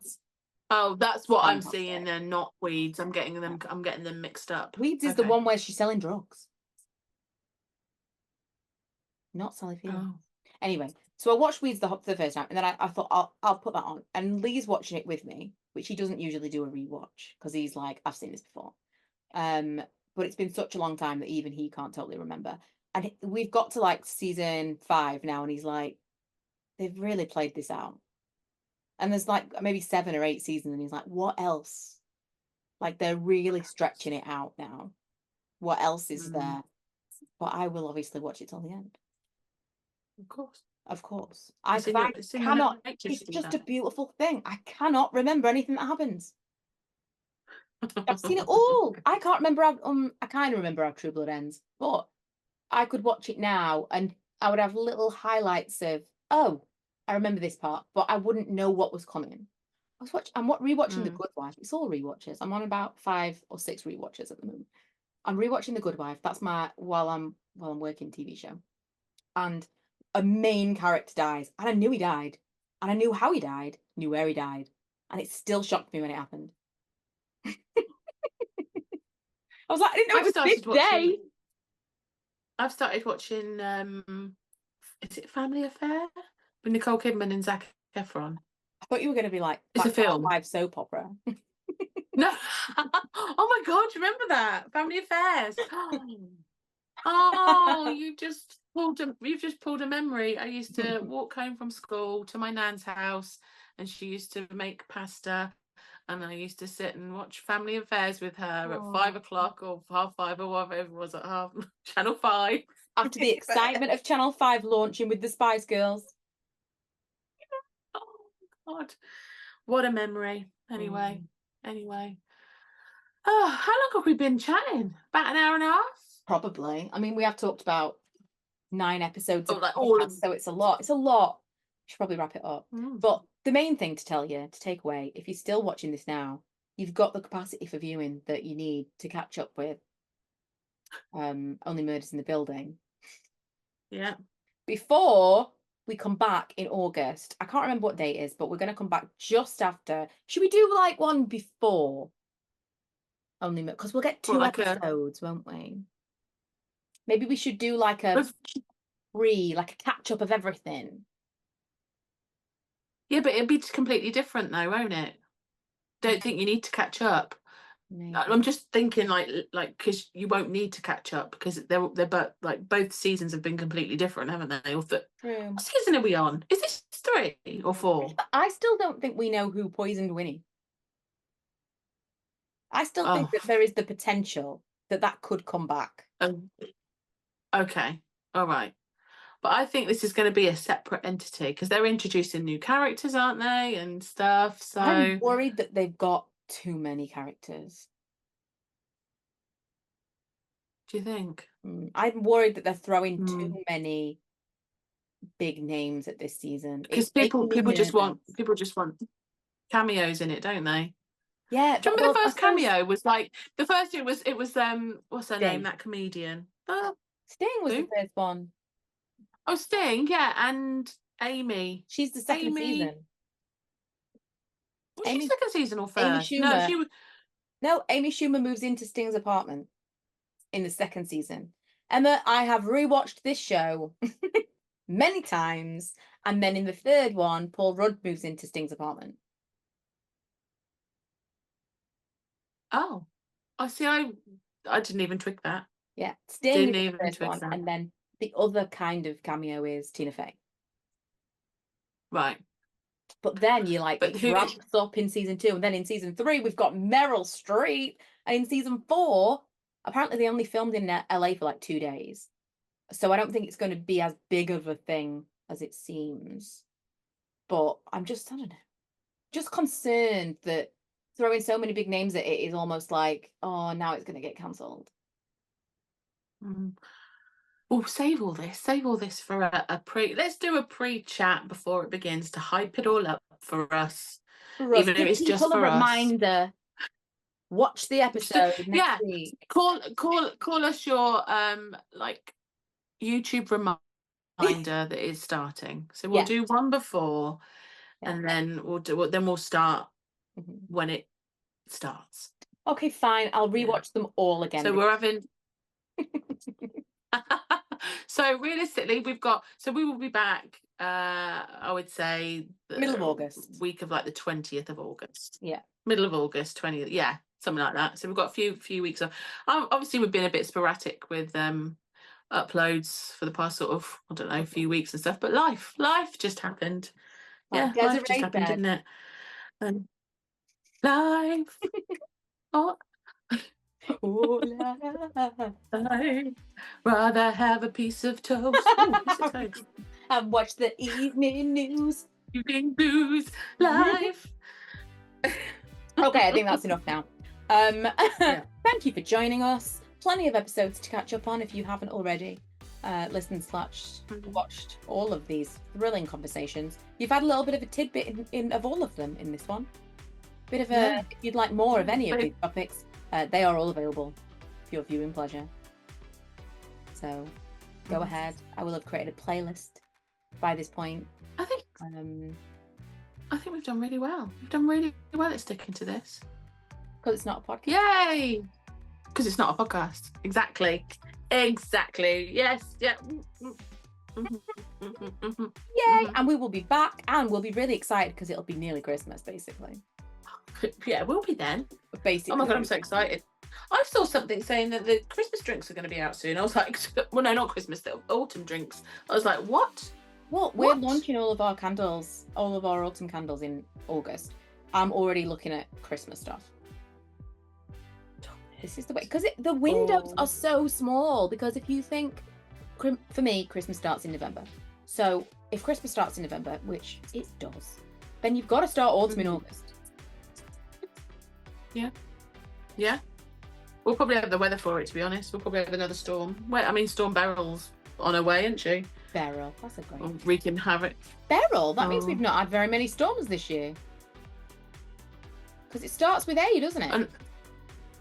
That's what I'm seeing. They're not Weeds. I'm getting them mixed up. Weeds is the one where she's selling drugs. Not Sally Field. Oh. Anyway, so I watched Weeds the first time, and then I thought I'll put that on. And Lee's watching it with me, which he doesn't usually do a rewatch because he's like, I've seen this before. But it's been such a long time that even he can't totally remember. And we've got to like season 5 now, and he's like, they've really played this out. And there's like maybe 7 or 8 seasons, and he's like, what else? Like they're really stretching it out now. What else is there? But I will obviously watch it till the end. Of course. I cannot. It's just a beautiful thing. I cannot remember anything that happens. I've seen it all. I can't remember how, I kind of remember how True Blood ends, but I could watch it now and I would have little highlights of, oh, I remember this part, but I wouldn't know what was coming. I'm rewatching The Good Wife. It's all rewatches. I'm on about 5 or 6 rewatches at the moment. I'm rewatching The Good Wife. That's my while I'm working TV show. And a main character dies. And I knew he died. And I knew how he died, knew where he died. And it still shocked me when it happened. I was like, I didn't know it was this day. I've started watching, is it Family Affair? With Nicole Kidman and Zac Efron. I thought you were going to be like, it's a film. 5 soap opera. No. Oh my God, do you remember that? Family Affairs. Oh, you've just pulled a memory. I used to walk home from school to my nan's house, and she used to make pasta, and I used to sit and watch Family Affairs with her at 5 o'clock or 5:30 or whatever it was at Channel 5. After the excitement of Channel 5 launching with the Spice Girls. Oh God, what a memory. Anyway. Oh, how long have we been chatting? About an hour and a half? Probably. I mean, we have talked about 9 episodes of like all of so it's a lot. It's a lot. We should probably wrap it up. Mm. But the main thing to tell you, to take away, if you're still watching this now, you've got the capacity for viewing that you need to catch up with Only Murders in the Building. Yeah. Before we come back in August, I can't remember what date it is, but we're going to come back just after. Should we do like one before Only Murders? Because we'll get 2 episodes, won't we? Maybe we should do like a like a catch up of everything. Yeah, but it'd be completely different though, won't it? Don't think you need to catch up. Maybe. I'm just thinking like because you won't need to catch up because they're both seasons have been completely different, haven't they? Or True. What season are we on? Is this 3 or 4? I still don't think we know who poisoned Winnie. I still think that there is the potential that could come back. Okay, all right. But I think this is going to be a separate entity because they're introducing new characters, aren't they, and stuff. So I'm worried that they've got too many characters. Do you think? I'm worried that they're throwing too many big names at this season. Because people just want cameos in it, don't they? Yeah. Do you remember the first cameo was like the first it was what's her name, that comedian? Sting was the first one. Oh, Sting, yeah, and Amy. She's the second season. Was she second season or first? Amy Schumer. No, she was. No, Amy Schumer moves into Sting's apartment in the second season. Emma, I have rewatched this show many times, and then in the third one, Paul Rudd moves into Sting's apartment. Oh, I see. I didn't even twig that. Yeah, Sting is the first one, and then the other kind of cameo is Tina Fey. Right. But then you it ramps up in season 2, and then in season 3 we've got Meryl Streep, and in season 4 apparently they only filmed in LA for like 2 days, so I don't think it's going to be as big of a thing as it seems. But I'm just, I don't know, just concerned that throwing so many big names at it is almost like, oh, now it's going to get cancelled. Oh, save all this for a pre. Let's do a pre-chat before it begins to hype it all up for us. Even if it's just for us. Reminder. Watch the episode next week. Call us your like YouTube reminder that is starting. So we'll do one before, and then we'll start when it starts. Okay, fine. I'll rewatch them all again. So we're having. So realistically, we will be back. I would say middle of August, week of like the 20th of August. Yeah, middle of August, 20th. Yeah, something like that. So we've got a few weeks off. Obviously, we've been a bit sporadic with uploads for the past sort of few weeks and stuff. But life just happened. Yeah, life just happened, didn't it? Life. Oh. Ooh, I'd rather have a piece of toast. And watch the evening news. Evening news, life. Okay, I think that's enough now. Thank you for joining us. Plenty of episodes to catch up on if you haven't already. Listened/watched all of these thrilling conversations. You've had a little bit of a tidbit in of all of them in this one. Bit of a, if you'd like more of any of these topics, they are all available for your viewing pleasure. So go ahead. I will have created a playlist by this point. I think we've done really well. We've done really well at sticking to this. Because it's not a podcast. Yay! Because it's not a podcast. Exactly. Yes. Yeah. Yay! And we will be back, and we'll be really excited because it'll be nearly Christmas, basically. Yeah, we'll be then. Basically. Oh my God, I'm so excited. I saw something saying that the Christmas drinks are going to be out soon. I was like, well, no, not Christmas, the autumn drinks. I was like, what? Well, we're launching all of our candles, all of our autumn candles in August. I'm already looking at Christmas stuff. This is the way, because the windows are so small. Because if you think, for me, Christmas starts in November. So if Christmas starts in November, which it does, then you've got to start autumn in August. Yeah. We'll probably have the weather for it, to be honest. We'll probably have another storm. Storm Beryl's on her way, isn't she? Beryl, that's a great name. Wreaking havoc. Beryl, that means we've not had very many storms this year. Because it starts with A, doesn't it?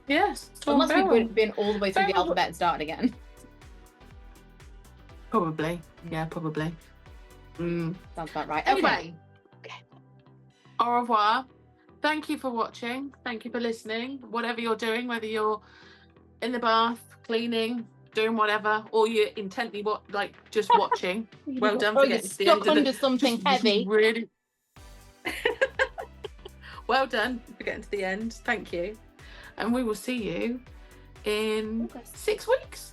Yes. Unless we've been all the way through the alphabet and started again. Probably. Yeah, probably. Sounds about right. Anyway. Okay. Au revoir. Thank you for watching. Thank you for listening. Whatever you're doing, whether you're in the bath, cleaning, doing whatever, or you're intently just watching. Well done for getting to the end of under something heavy. Really. Well done for getting to the end. Thank you. And we will see you in 6 weeks.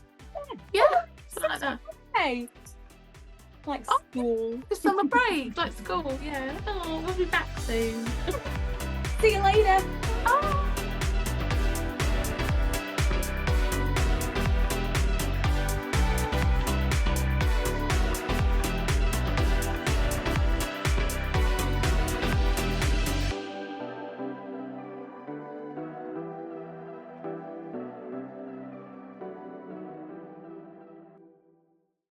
Yeah. Something like that. Hey. Like school. The summer break. Like school, yeah. Oh, we'll be back soon. See you later.